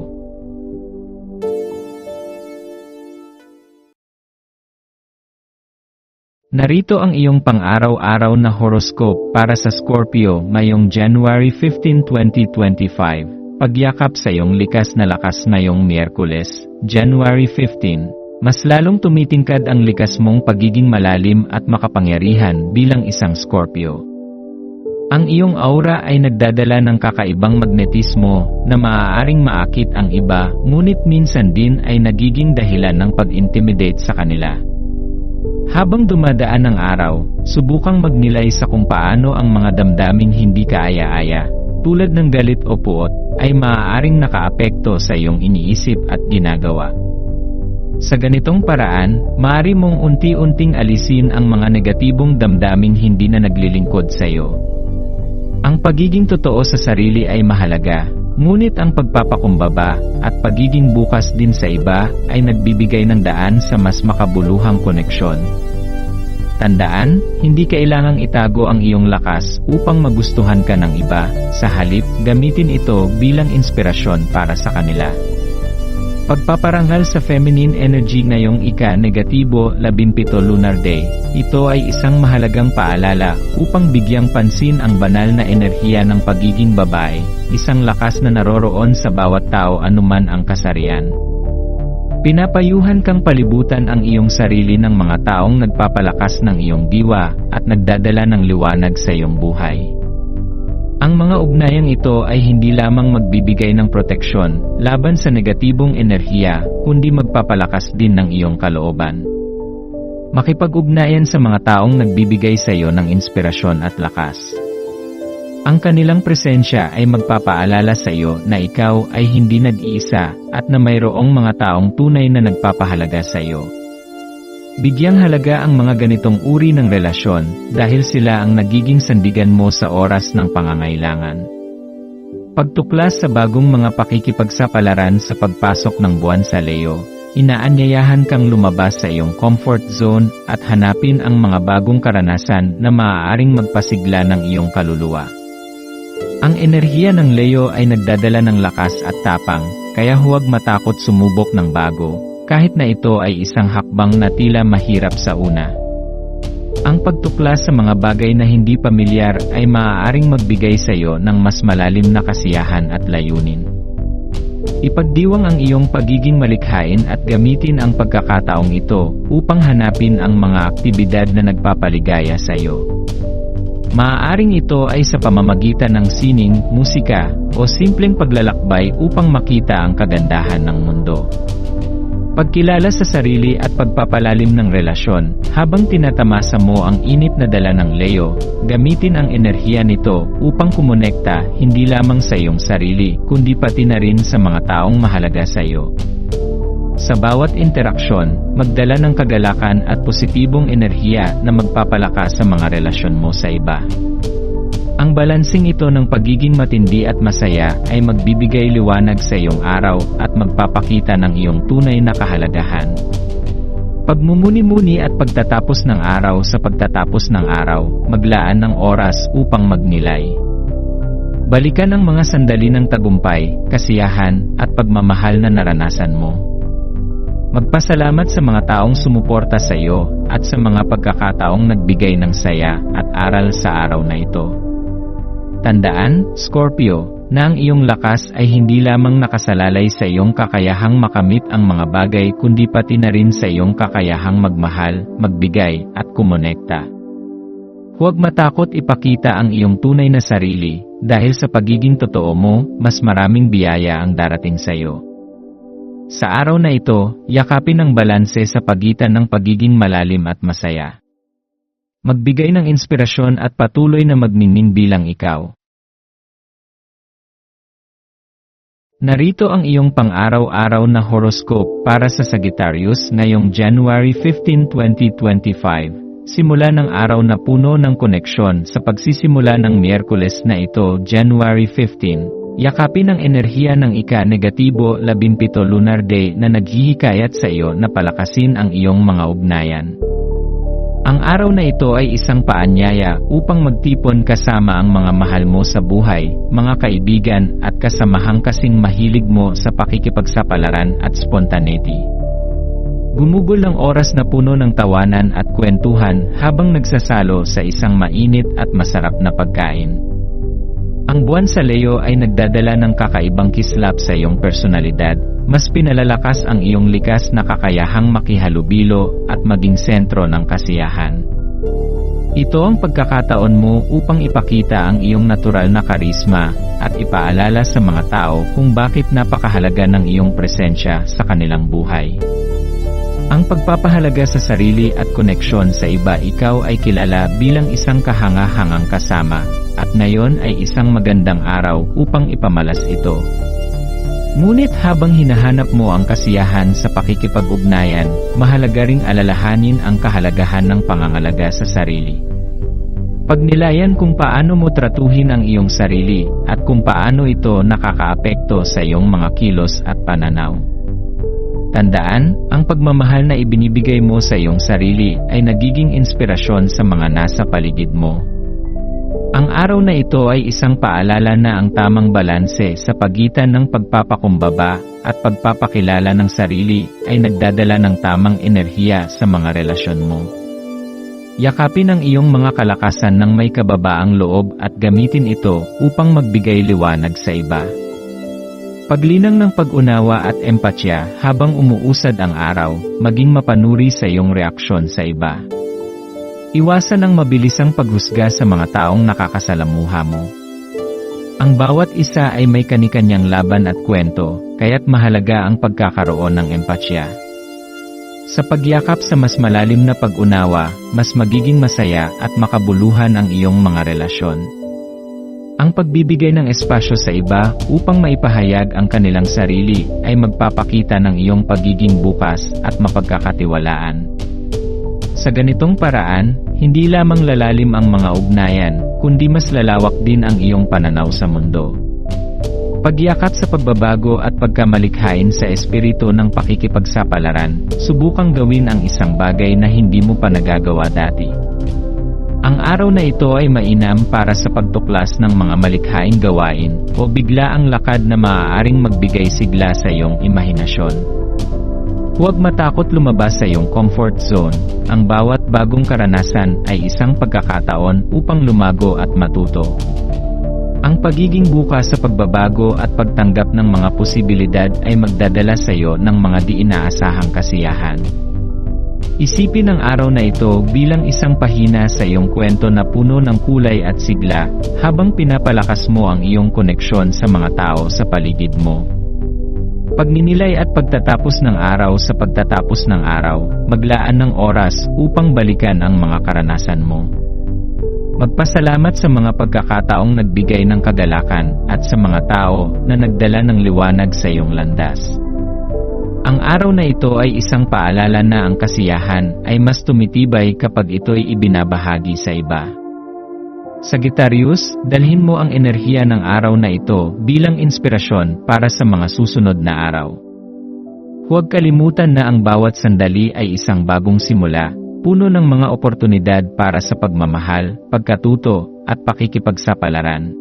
S1: Narito ang iyong pang-araw-araw na horoscope para sa Scorpio ngayong January 15, 2025. Pagyakap sa iyong likas na lakas ngayong Miyerkules, January 15. Mas lalong tumitingkad ang likas mong pagiging malalim at makapangyarihan bilang isang Scorpio. Ang iyong aura ay nagdadala ng kakaibang magnetismo na maaaring maakit ang iba, ngunit minsan din ay nagiging dahilan ng pag-intimidate sa kanila. Habang dumadaan ang araw, subukang magnilay sa kung paano ang mga damdaming hindi kaaya-aya, tulad ng galit o puot, ay maaaring nakaapekto sa iyong iniisip at ginagawa. Sa ganitong paraan, maaari mong unti-unting alisin ang mga negatibong damdaming hindi na naglilingkod sa iyo. Ang pagiging totoo sa sarili ay mahalaga, ngunit ang pagpapakumbaba at pagiging bukas din sa iba ay nagbibigay ng daan sa mas makabuluhang koneksyon. Tandaan, hindi kailangang itago ang iyong lakas upang magustuhan ka ng iba, sa halip, gamitin ito bilang inspirasyon para sa kanila. Pagpaparangal sa feminine energy ngayong ika-negatibo 17 Lunar Day, ito ay isang mahalagang paalala upang bigyang pansin ang banal na enerhiya ng pagiging babae, isang lakas na naroroon sa bawat tao anuman ang kasarian. Pinapayuhan kang palibutan ang iyong sarili ng mga taong nagpapalakas ng iyong diwa at nagdadala ng liwanag sa iyong buhay. Ang mga ugnayang ito ay hindi lamang magbibigay ng proteksyon laban sa negatibong enerhiya, kundi magpapalakas din ng iyong kalooban. Makipag-ugnayan sa mga taong nagbibigay sa iyo ng inspirasyon at lakas. Ang kanilang presensya ay magpapaalala sa iyo na ikaw ay hindi nag-iisa at na mayroong mga taong tunay na nagpapahalaga sa iyo. Bigyang halaga ang mga ganitong uri ng relasyon dahil sila ang nagiging sandigan mo sa oras ng pangangailangan. Pagtuklas sa bagong mga pakikipagsapalaran sa pagpasok ng buwan sa Leo, inaanyayahan kang lumabas sa iyong comfort zone at hanapin ang mga bagong karanasan na maaaring magpasigla ng iyong kaluluwa. Ang enerhiya ng Leo ay nagdadala ng lakas at tapang, kaya huwag matakot sumubok ng bago, kahit na ito ay isang hakbang na tila mahirap sa una. Ang pagtuklas sa mga bagay na hindi pamilyar ay maaaring magbigay sa iyo ng mas malalim na kasiyahan at layunin. Ipagdiwang ang iyong pagiging malikhain at gamitin ang pagkakataong ito upang hanapin ang mga aktibidad na nagpapaligaya sa iyo. Maaaring ito ay sa pamamagitan ng sining, musika, o simpleng paglalakbay upang makita ang kagandahan ng mundo. Pagkilala sa sarili at pagpapalalim ng relasyon, habang tinatamasa mo ang init na dala ng Leo, gamitin ang enerhiya nito upang kumonekta hindi lamang sa iyong sarili, kundi pati na rin sa mga taong mahalaga sa iyo. Sa bawat interaksyon, magdala ng kagalakan at positibong enerhiya na magpapalakas sa mga relasyon mo sa iba. Ang balansing ito ng pagiging matindi at masaya ay magbibigay liwanag sa iyong araw at magpapakita ng iyong tunay na kahalagahan. Pagmumuni-muni at pagtatapos ng araw sa pagtatapos ng araw, maglaan ng oras upang magnilay. Balikan ang mga sandali ng tagumpay, kasiyahan, at pagmamahal na naranasan mo. Magpasalamat sa mga taong sumuporta sa iyo at sa mga pagkakataong nagbigay ng saya at aral sa araw na ito. Tandaan, Scorpio, na ang iyong lakas ay hindi lamang nakasalalay sa iyong kakayahang makamit ang mga bagay kundi pati na rin sa iyong kakayahang magmahal, magbigay, at kumonekta. Huwag matakot ipakita ang iyong tunay na sarili, dahil sa pagiging totoo mo, mas maraming biyaya ang darating sa iyo. Sa araw na ito, yakapin ang balanse sa pagitan ng pagiging malalim at masaya. Magbigay ng inspirasyon at patuloy na magniningning bilang ikaw. Narito ang iyong pang-araw-araw na horoscope para sa Sagittarius ngayong January 15, 2025. Simula ng araw na puno ng koneksyon sa pagsisimula ng Miyerkules na ito, January 15. Yakapin ang enerhiya ng ika-negatibo 17 lunar day na naghihikayat sa iyo na palakasin ang iyong mga ugnayan. Ang araw na ito ay isang paanyaya upang magtipon kasama ang mga mahal mo sa buhay, mga kaibigan at kasamahang kasing mahilig mo sa pakikipagsapalaran at spontaneity. Gumugol ang oras na puno ng tawanan at kwentuhan habang nagsasalo sa isang mainit at masarap na pagkain. Ang buwan sa Leo ay nagdadala ng kakaibang kislap sa iyong personalidad, mas pinalalakas ang iyong likas na kakayahang makihalubilo at maging sentro ng kasiyahan. Ito ang pagkakataon mo upang ipakita ang iyong natural na karisma at ipaalala sa mga tao kung bakit napakahalaga ng iyong presensya sa kanilang buhay. Ang pagpapahalaga sa sarili at koneksyon sa iba, ikaw ay kilala bilang isang kahanga-hangang kasama, at ngayon ay isang magandang araw upang ipamalas ito. Ngunit habang hinahanap mo ang kasiyahan sa pakikipag-ugnayan, mahalaga ring alalahanin ang kahalagahan ng pangangalaga sa sarili. Pagnilayan kung paano mo tratuhin ang iyong sarili at kung paano ito nakakaapekto sa iyong mga kilos at pananaw. Tandaan, ang pagmamahal na ibinibigay mo sa iyong sarili ay nagiging inspirasyon sa mga nasa paligid mo. Ang araw na ito ay isang paalala na ang tamang balanse sa pagitan ng pagpapakumbaba at pagpapakilala ng sarili ay nagdadala ng tamang enerhiya sa mga relasyon mo. Yakapin ang iyong mga kalakasan ng may kababaang loob at gamitin ito upang magbigay liwanag sa iba. Paglinang ng pag-unawa at empatya habang umuusad ang araw, maging mapanuri sa iyong reaksyon sa iba. Iwasan ang mabilisang paghusga sa mga taong nakakasalamuha mo. Ang bawat isa ay may kani-kanyang laban at kwento, kaya't mahalaga ang pagkakaroon ng empatya. Sa pagyakap sa mas malalim na pag-unawa, mas magiging masaya at makabuluhan ang iyong mga relasyon. Ang pagbibigay ng espasyo sa iba upang maipahayag ang kanilang sarili ay magpapakita ng iyong pagiging bukas at mapagkakatiwalaan. Sa ganitong paraan, hindi lamang lalalim ang mga ugnayan, kundi mas lalawak din ang iyong pananaw sa mundo. Pagyakap sa pagbabago at pagkamalikhain sa espiritu ng pakikipagsapalaran, subukang gawin ang isang bagay na hindi mo pa nagagawa dati. Ang araw na ito ay mainam para sa pagtuklas ng mga malikhaing gawain o biglaang lakad na maaaring magbigay sigla sa iyong imahinasyon. Huwag matakot lumabas sa iyong comfort zone. Ang bawat bagong karanasan ay isang pagkakataon upang lumago at matuto. Ang pagiging bukas sa pagbabago at pagtanggap ng mga posibilidad ay magdadala sa iyo ng mga di inaasahang kasiyahan. Isipin ang araw na ito bilang isang pahina sa iyong kwento na puno ng kulay at sigla, habang pinapalakas mo ang iyong koneksyon sa mga tao sa paligid mo. Pagninilay at pagtatapos ng araw sa pagtatapos ng araw, maglaan ng oras upang balikan ang mga karanasan mo. Magpasalamat sa mga pagkakataong nagbigay ng kagalakan at sa mga tao na nagdala ng liwanag sa iyong landas. Ang araw na ito ay isang paalala na ang kasiyahan ay mas tumitibay kapag ito'y ibinabahagi sa iba. Sagittarius, dalhin mo ang enerhiya ng araw na ito bilang inspirasyon para sa mga susunod na araw. Huwag kalimutan na ang bawat sandali ay isang bagong simula, puno ng mga oportunidad para sa pagmamahal, pagkatuto, at pakikipagsapalaran.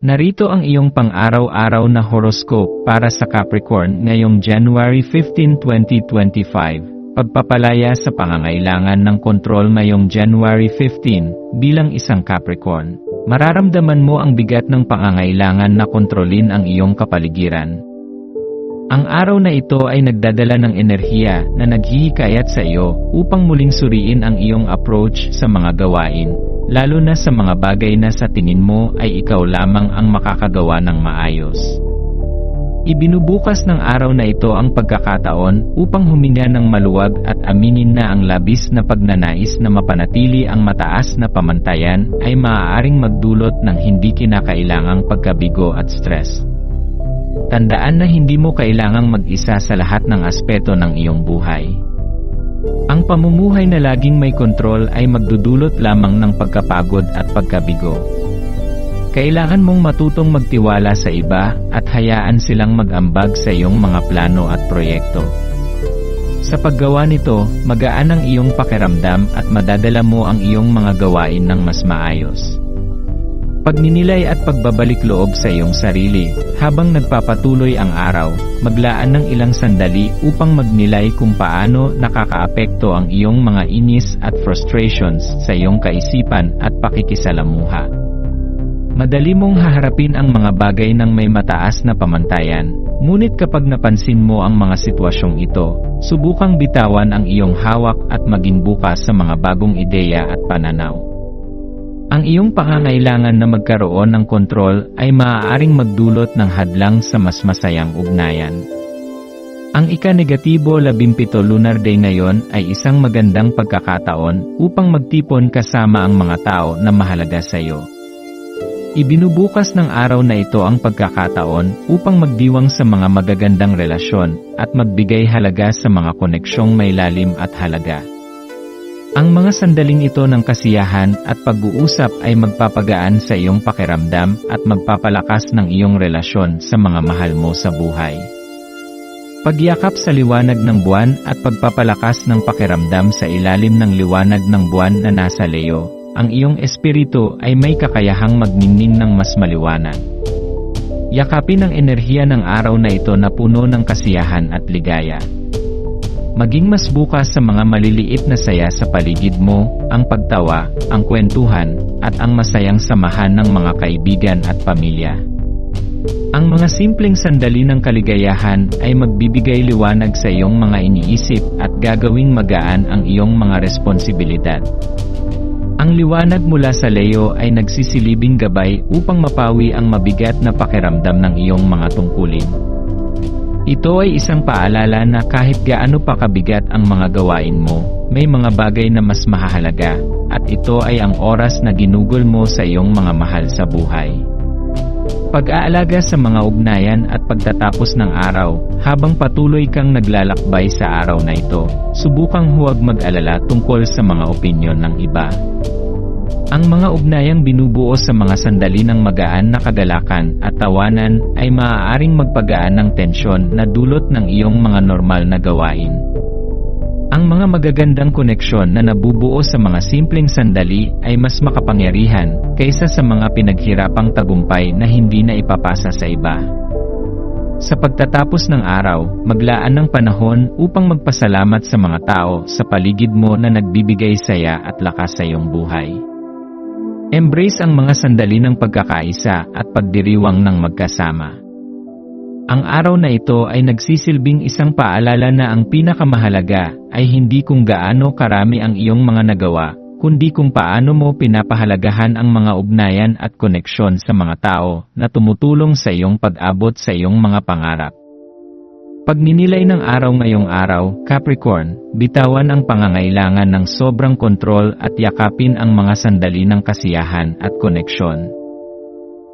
S1: Narito ang iyong pang-araw-araw na horoscope para sa Capricorn ngayong January 15, 2025. Pagpapalaya sa pangangailangan ng kontrol ngayong January 15, bilang isang Capricorn. Mararamdaman mo ang bigat ng pangangailangan na kontrolin ang iyong kapaligiran. Ang araw na ito ay nagdadala ng enerhiya na naghihikayat sa iyo upang muling suriin ang iyong approach sa mga gawain, lalo na sa mga bagay na sa tingin mo ay ikaw lamang ang makakagawa ng maayos. Ibinubukas ng araw na ito ang pagkakataon upang huminga ng maluwag at aminin na ang labis na pagnanais na mapanatili ang mataas na pamantayan ay maaaring magdulot ng hindi kinakailangang pagkabigo at stress. Tandaan na hindi mo kailangang mag-isa sa lahat ng aspeto ng iyong buhay. Ang pamumuhay na laging may kontrol ay magdudulot lamang ng pagkapagod at pagkabigo. Kailangan mong matutong magtiwala sa iba at hayaan silang mag-ambag sa iyong mga plano at proyekto. Sa paggawa nito, magaan ang iyong pakiramdam at madadala mo ang iyong mga gawain ng mas maayos. Pagninilay at pagbabalik loob sa iyong sarili, habang nagpapatuloy ang araw, maglaan ng ilang sandali upang magnilay kung paano nakakaapekto ang iyong mga inis at frustrations sa iyong kaisipan at pakikisalamuha. Madali mong haharapin ang mga bagay ng may mataas na pamantayan, ngunit kapag napansin mo ang mga sitwasyong ito, subukang bitawan ang iyong hawak at maging bukas sa mga bagong ideya at pananaw. Ang iyong pangangailangan na magkaroon ng kontrol ay maaaring magdulot ng hadlang sa mas masayang ugnayan. Ang ika-negatibo 17 lunar day ngayon ay isang magandang pagkakataon upang magtipon kasama ang mga tao na mahalaga sa iyo. Ibinubukas ng araw na ito ang pagkakataon upang magdiwang sa mga magagandang relasyon at magbigay halaga sa mga koneksyong may lalim at halaga. Ang mga sandaling ito ng kasiyahan at pag-uusap ay magpapagaan sa iyong pakiramdam at magpapalakas ng iyong relasyon sa mga mahal mo sa buhay. Pagyakap sa liwanag ng buwan at pagpapalakas ng pakiramdam sa ilalim ng liwanag ng buwan na nasa Leo, ang iyong espiritu ay may kakayahang magningning ng mas maliwanag. Yakapin ang enerhiya ng araw na ito na puno ng kasiyahan at ligaya. Maging mas bukas sa mga maliliit na saya sa paligid mo, ang pagtawa, ang kwentuhan, at ang masayang samahan ng mga kaibigan at pamilya. Ang mga simpleng sandali ng kaligayahan ay magbibigay liwanag sa iyong mga iniisip at gagawing magaan ang iyong mga responsibilidad. Ang liwanag mula sa Leo ay nagsisilibing gabay upang mapawi ang mabigat na pakiramdam ng iyong mga tungkulin. Ito ay isang paalala na kahit gaano pa kabigat ang mga gawain mo, may mga bagay na mas mahalaga, at ito ay ang oras na ginugol mo sa iyong mga mahal sa buhay. Pag-aalaga sa mga ugnayan at pagtatapos ng araw, habang patuloy kang naglalakbay sa araw na ito, subukang huwag mag-alala tungkol sa mga opinyon ng iba. Ang mga ugnayang binubuo sa mga sandali ng magaan na kagalakan at tawanan ay maaaring magpagaan ng tensyon na dulot ng iyong mga normal na gawain. Ang mga mga magagandang koneksyon na nabubuo sa mga simpleng sandali ay mas makapangyarihan kaysa sa mga pinaghirapang tagumpay na hindi na ipapasa sa iba. Sa pagtatapos ng araw, maglaan ng panahon upang magpasalamat sa mga tao sa paligid mo na nagbibigay saya at lakas sa iyong buhay. Embrace ang mga sandali ng pagkakaisa at pagdiriwang ng magkasama. Ang araw na ito ay nagsisilbing isang paalala na ang pinakamahalaga ay hindi kung gaano karami ang iyong mga nagawa, kundi kung paano mo pinapahalagahan ang mga ugnayan at koneksyon sa mga tao na tumutulong sa iyong pag-abot sa iyong mga pangarap. Pagninilay ng araw ngayong araw, Capricorn, bitawan ang pangangailangan ng sobrang kontrol at yakapin ang mga sandali ng kasiyahan at koneksyon.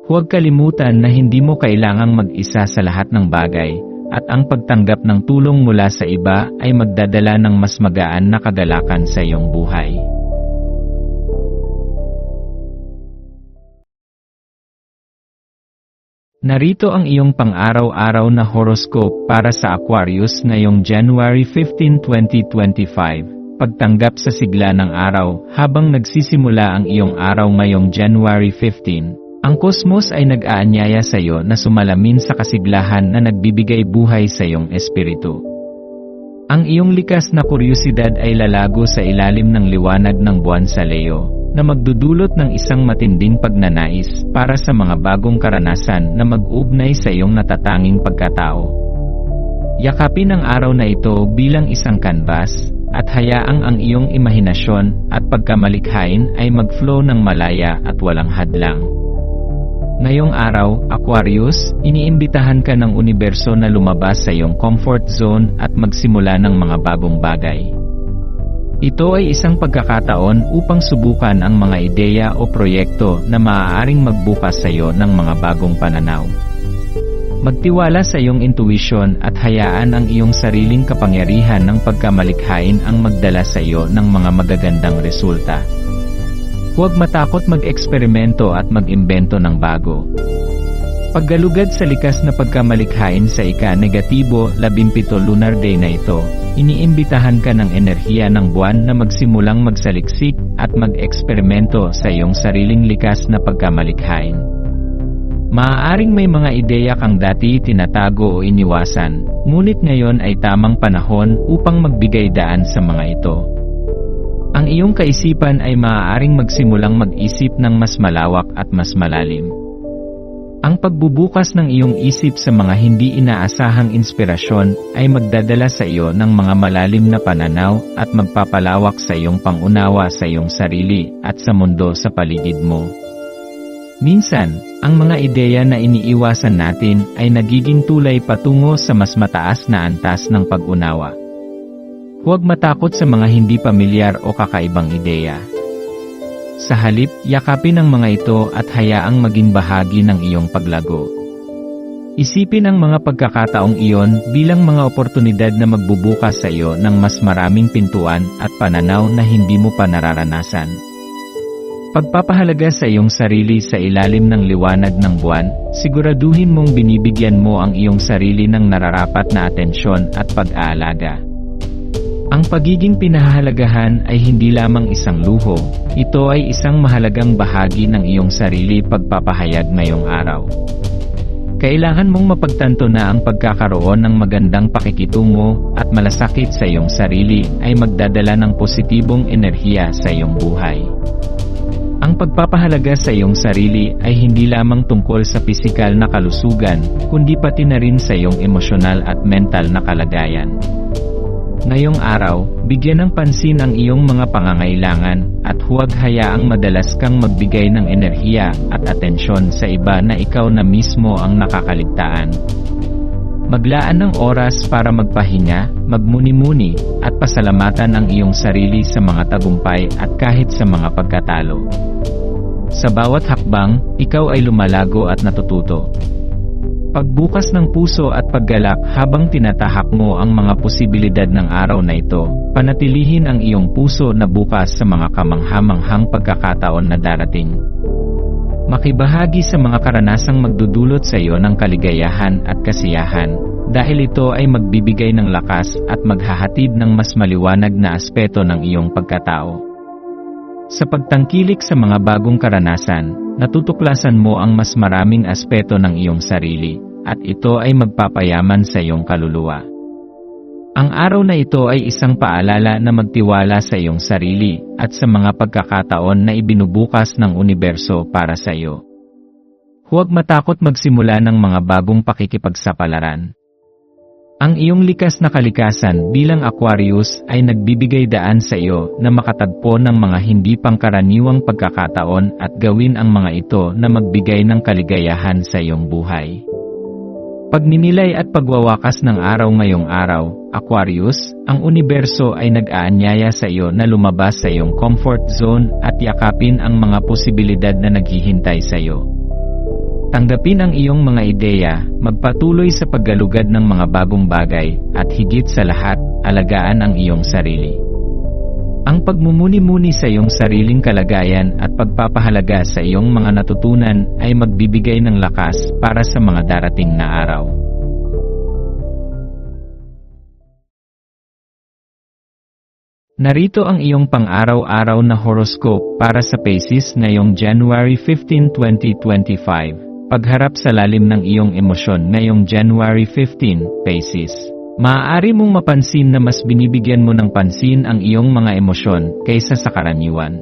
S1: Huwag kalimutan na hindi mo kailangang mag-isa sa lahat ng bagay, at ang pagtanggap ng tulong mula sa iba ay magdadala ng mas magaan na kagalakan sa iyong buhay. Narito ang iyong pang-araw-araw na horoscope para sa Aquarius ngayong January 15, 2025. Pagtanggap sa sigla ng araw habang nagsisimula ang iyong araw ngayong January 15. Ang kosmos ay nag-aanyaya sa iyo na sumalamin sa kasiglahan na nagbibigay buhay sa iyong espiritu. Ang iyong likas na kuryosidad ay lalago sa ilalim ng liwanag ng buwan sa Leo, na magdudulot ng isang matinding pagnanais para sa mga bagong karanasan na mag-ugnay sa iyong natatanging pagkatao. Yakapin ang araw na ito bilang isang kanbas, at hayaang ang iyong imahinasyon at pagkamalikhain ay mag-flow ng malaya at walang hadlang. Ngayong araw, Aquarius, iniimbitahan ka ng universo na lumabas sa iyong comfort zone at magsimula ng mga bagong bagay. Ito ay isang pagkakataon upang subukan ang mga ideya o proyekto na maaaring magbukas sa iyo ng mga bagong pananaw. Magtiwala sa iyong intuition at hayaan ang iyong sariling kapangyarihan ng pagkamalikhain ang magdala sa iyo ng mga magagandang resulta. Huwag matakot mag-eksperimento at mag-imbento ng bago. Paggalugad sa likas na pagkamalikhain sa ika-negatibo 17 lunar day na ito, iniimbitahan ka ng enerhiya ng buwan na magsimulang magsaliksik at mag-eksperimento sa iyong sariling likas na pagkamalikhain. Maaaring may mga ideya kang dati tinatago o iniwasan, ngunit ngayon ay tamang panahon upang magbigay daan sa mga ito. Ang iyong kaisipan ay maaaring magsimulang mag-isip ng mas malawak at mas malalim. Ang pagbubukas ng iyong isip sa mga hindi inaasahang inspirasyon ay magdadala sa iyo ng mga malalim na pananaw at magpapalawak sa iyong pangunawa sa iyong sarili at sa mundo sa paligid mo. Minsan, ang mga ideya na iniiwasan natin ay nagiging tulay patungo sa mas mataas na antas ng pag-unawa. Huwag matakot sa mga hindi pamilyar o kakaibang ideya. Sa halip, yakapin ang mga ito at hayaang maging bahagi ng iyong paglago. Isipin ang mga pagkakataong iyon bilang mga oportunidad na magbubukas sa iyo ng mas maraming pintuan at pananaw na hindi mo pa nararanasan. Pagpapahalaga sa iyong sarili sa ilalim ng liwanag ng buwan, siguraduhin mong binibigyan mo ang iyong sarili ng nararapat na atensyon at pag-aalaga. Ang pagiging pinahahalagahan ay hindi lamang isang luho, ito ay isang mahalagang bahagi ng iyong sarili pagpapahayag ngayong araw. Kailangan mong mapagtanto na ang pagkakaroon ng magandang pakikitungo at malasakit sa iyong sarili ay magdadala ng positibong enerhiya sa iyong buhay. Ang pagpapahalaga sa iyong sarili ay hindi lamang tungkol sa pisikal na kalusugan, kundi pati na rin sa iyong emosyonal at mental na kalagayan. Ngayong araw, bigyan ng pansin ang iyong mga pangangailangan at huwag hayaang madalas kang magbigay ng enerhiya at atensyon sa iba na ikaw na mismo ang nakakaligtaan. Maglaan ng oras para magpahinga, magmuni-muni, at pasalamatan ang iyong sarili sa mga tagumpay at kahit sa mga pagkatalo. Sa bawat hakbang, ikaw ay lumalago at natututo. Pagbukas ng puso at paggalak habang tinatahak mo ang mga posibilidad ng araw na ito, panatilihin ang iyong puso na bukas sa mga kamangha-manghang pagkakataon na darating. Makibahagi sa mga karanasang magdudulot sa iyo ng kaligayahan at kasiyahan, dahil ito ay magbibigay ng lakas at maghahatid ng mas maliwanag na aspeto ng iyong pagkatao. Sa pagtangkilik sa mga bagong karanasan, natutuklasan mo ang mas maraming aspeto ng iyong sarili, at ito ay magpapayaman sa iyong kaluluwa. Ang araw na ito ay isang paalala na magtiwala sa iyong sarili at sa mga pagkakataon na ibinubukas ng universo para sa iyo. Huwag matakot magsimula ng mga bagong pakikipagsapalaran. Ang iyong likas na kalikasan bilang Aquarius ay nagbibigay daan sa iyo na makatagpo ng mga hindi pangkaraniwang pagkakataon at gawin ang mga ito na magbigay ng kaligayahan sa iyong buhay. Pagninilay at pagwawakas ng araw ngayong araw, Aquarius, ang universo ay nag-aanyaya sa iyo na lumabas sa iyong comfort zone at yakapin ang mga posibilidad na naghihintay sa iyo. Tanggapin ang iyong mga ideya, magpatuloy sa paggalugad ng mga bagong bagay, at higit sa lahat, alagaan ang iyong sarili. Ang pagmumuni-muni sa iyong sariling kalagayan at pagpapahalaga sa iyong mga natutunan ay magbibigay ng lakas para sa mga darating na araw. Narito ang iyong pang-araw-araw na horoscope para sa Pisces ngayong January 15, 2025. Pagharap sa lalim ng iyong emosyon ngayong January 15, Pisces. Maaari mong mapansin na mas binibigyan mo ng pansin ang iyong mga emosyon kaysa sa karaniwan.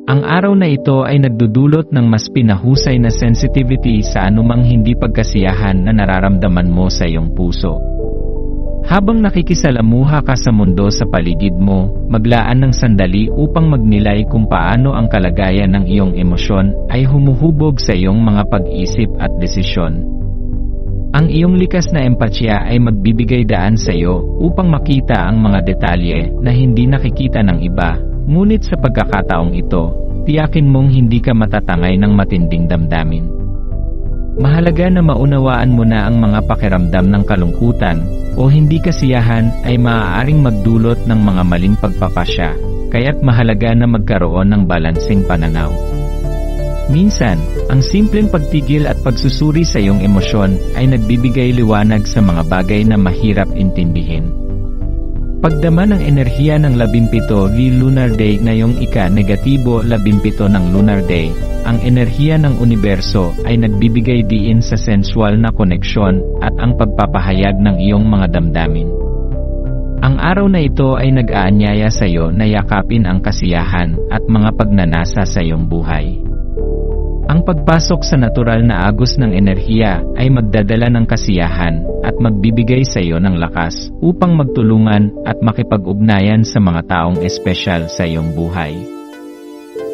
S1: Ang araw na ito ay nagdudulot ng mas pinahusay na sensitivity sa anumang hindi pagkasiyahan na nararamdaman mo sa iyong puso. Habang nakikisalamuha ka sa mundo sa paligid mo, maglaan ng sandali upang magnilay kung paano ang kalagayan ng iyong emosyon ay humuhubog sa iyong mga pag-isip at desisyon. Ang iyong likas na empatya ay magbibigay daan sa iyo upang makita ang mga detalye na hindi nakikita ng iba, ngunit sa pagkakataong ito, tiyakin mong hindi ka matatangay ng matinding damdamin. Mahalaga na maunawaan mo na ang mga pakiramdam ng kalungkutan o hindi kasiyahan ay maaaring magdulot ng mga maling pagpapasya, kaya't mahalaga na magkaroon ng balanseng pananaw. Minsan, ang simpleng pagtigil at pagsusuri sa iyong emosyon ay nagbibigay liwanag sa mga bagay na mahirap intindihin. Pagdama ng enerhiya ng 17 Lunar Day ngayong ika-negatibo 17 ng Lunar Day, ang enerhiya ng universo ay nagbibigay diin sa sensual na koneksyon at ang pagpapahayag ng iyong mga damdamin. Ang araw na ito ay nag-aanyaya sa iyo na yakapin ang kasiyahan at mga pagnanasa sa iyong buhay. Ang pagpasok sa natural na agos ng enerhiya ay magdadala ng kasiyahan at magbibigay sa iyo ng lakas upang magtulungan at makipag-ugnayan sa mga taong espesyal sa iyong buhay.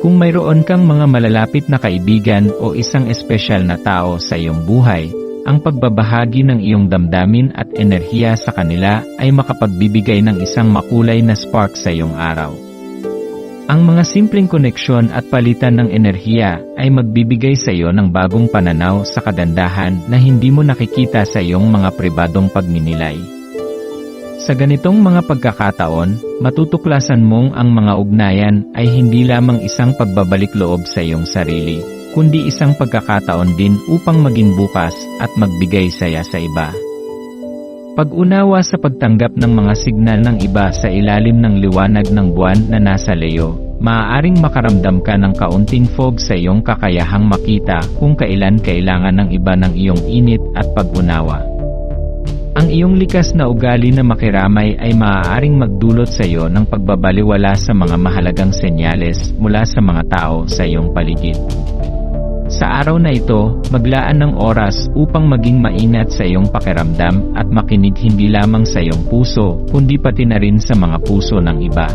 S1: Kung mayroon kang mga malalapit na kaibigan o isang espesyal na tao sa iyong buhay, ang pagbabahagi ng iyong damdamin at enerhiya sa kanila ay makapagbibigay ng isang makulay na spark sa iyong araw. Ang mga simpleng koneksyon at palitan ng enerhiya ay magbibigay sa iyo ng bagong pananaw sa kagandahan na hindi mo nakikita sa iyong mga pribadong pagninilay. Sa ganitong mga pagkakataon, matutuklasan mong ang mga ugnayan ay hindi lamang isang pagbabalik loob sa iyong sarili, kundi isang pagkakataon din upang maging bukas at magbigay saya sa iba. Pag-unawa sa pagtanggap ng mga signal ng iba sa ilalim ng liwanag ng buwan na nasa Leo, maaaring makaramdam ka ng kaunting fog sa iyong kakayahang makita kung kailan kailangan ng iba ng iyong init at pag-unawa. Ang iyong likas na ugali na makiramay ay maaaring magdulot sa iyo ng pagbabaliwala sa mga mahalagang senyales mula sa mga tao sa iyong paligid. Sa araw na ito, maglaan ng oras upang maging maingat sa iyong pakiramdam at makinig hindi lamang sa iyong puso, kundi pati na rin sa mga puso ng iba.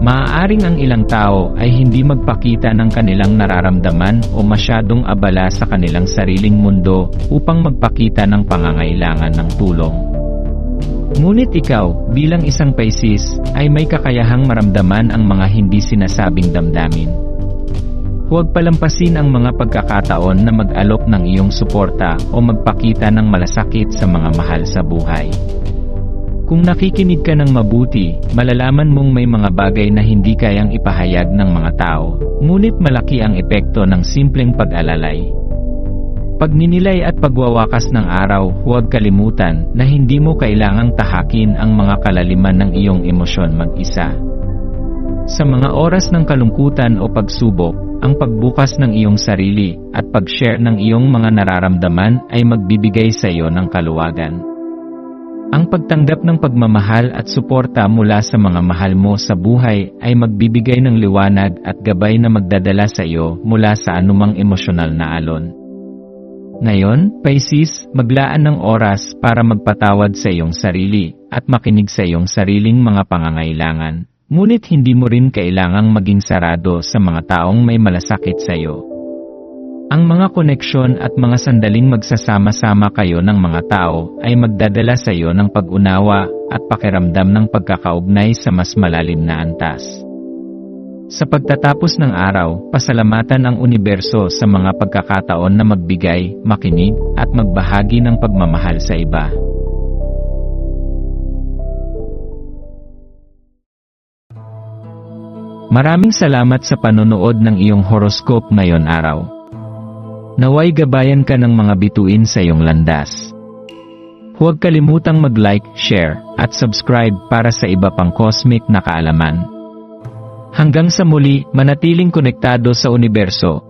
S1: Maaaring ang ilang tao ay hindi magpakita ng kanilang nararamdaman o masyadong abala sa kanilang sariling mundo upang magpakita ng pangangailangan ng tulong. Ngunit ikaw, bilang isang Pisces, ay may kakayahang maramdaman ang mga hindi sinasabing damdamin. Huwag palampasin ang mga pagkakataon na mag-alok ng iyong suporta o magpakita ng malasakit sa mga mahal sa buhay. Kung nakikinig ka ng mabuti, malalaman mong may mga bagay na hindi kayang ipahayag ng mga tao, ngunit malaki ang epekto ng simpleng pag-alalay. pagninilay at pagwawakas ng araw, huwag kalimutan na hindi mo kailangang tahakin ang mga kalaliman ng iyong emosyon mag-isa. Sa mga oras ng kalungkutan o pagsubok, ang pagbukas ng iyong sarili at pag-share ng iyong mga nararamdaman ay magbibigay sa iyo ng kaluwagan. Ang pagtanggap ng pagmamahal at suporta mula sa mga mahal mo sa buhay ay magbibigay ng liwanag at gabay na magdadala sa iyo mula sa anumang emosyonal na alon. Ngayon, Pisces, maglaan ng oras para magpatawad sa iyong sarili at makinig sa iyong sariling mga pangangailangan. Ngunit hindi mo rin kailangang maging sarado sa mga taong may malasakit sa iyo. Ang mga koneksyon at mga sandaling magsasama-sama kayo ng mga tao ay magdadala sa iyo ng pag-unawa at pakiramdam ng pagkakaugnay sa mas malalim na antas. Sa pagtatapos ng araw, pasalamatan ang universo sa mga pagkakataon na magbigay, makinig, at magbahagi ng pagmamahal sa iba. Maraming salamat sa panonood ng iyong horoscope ngayon araw. Naway gabayan ka ng mga bituin sa iyong landas. Huwag kalimutang mag-like, share, at subscribe para sa iba pang cosmic na kaalaman. Hanggang sa muli, manatiling konektado sa universo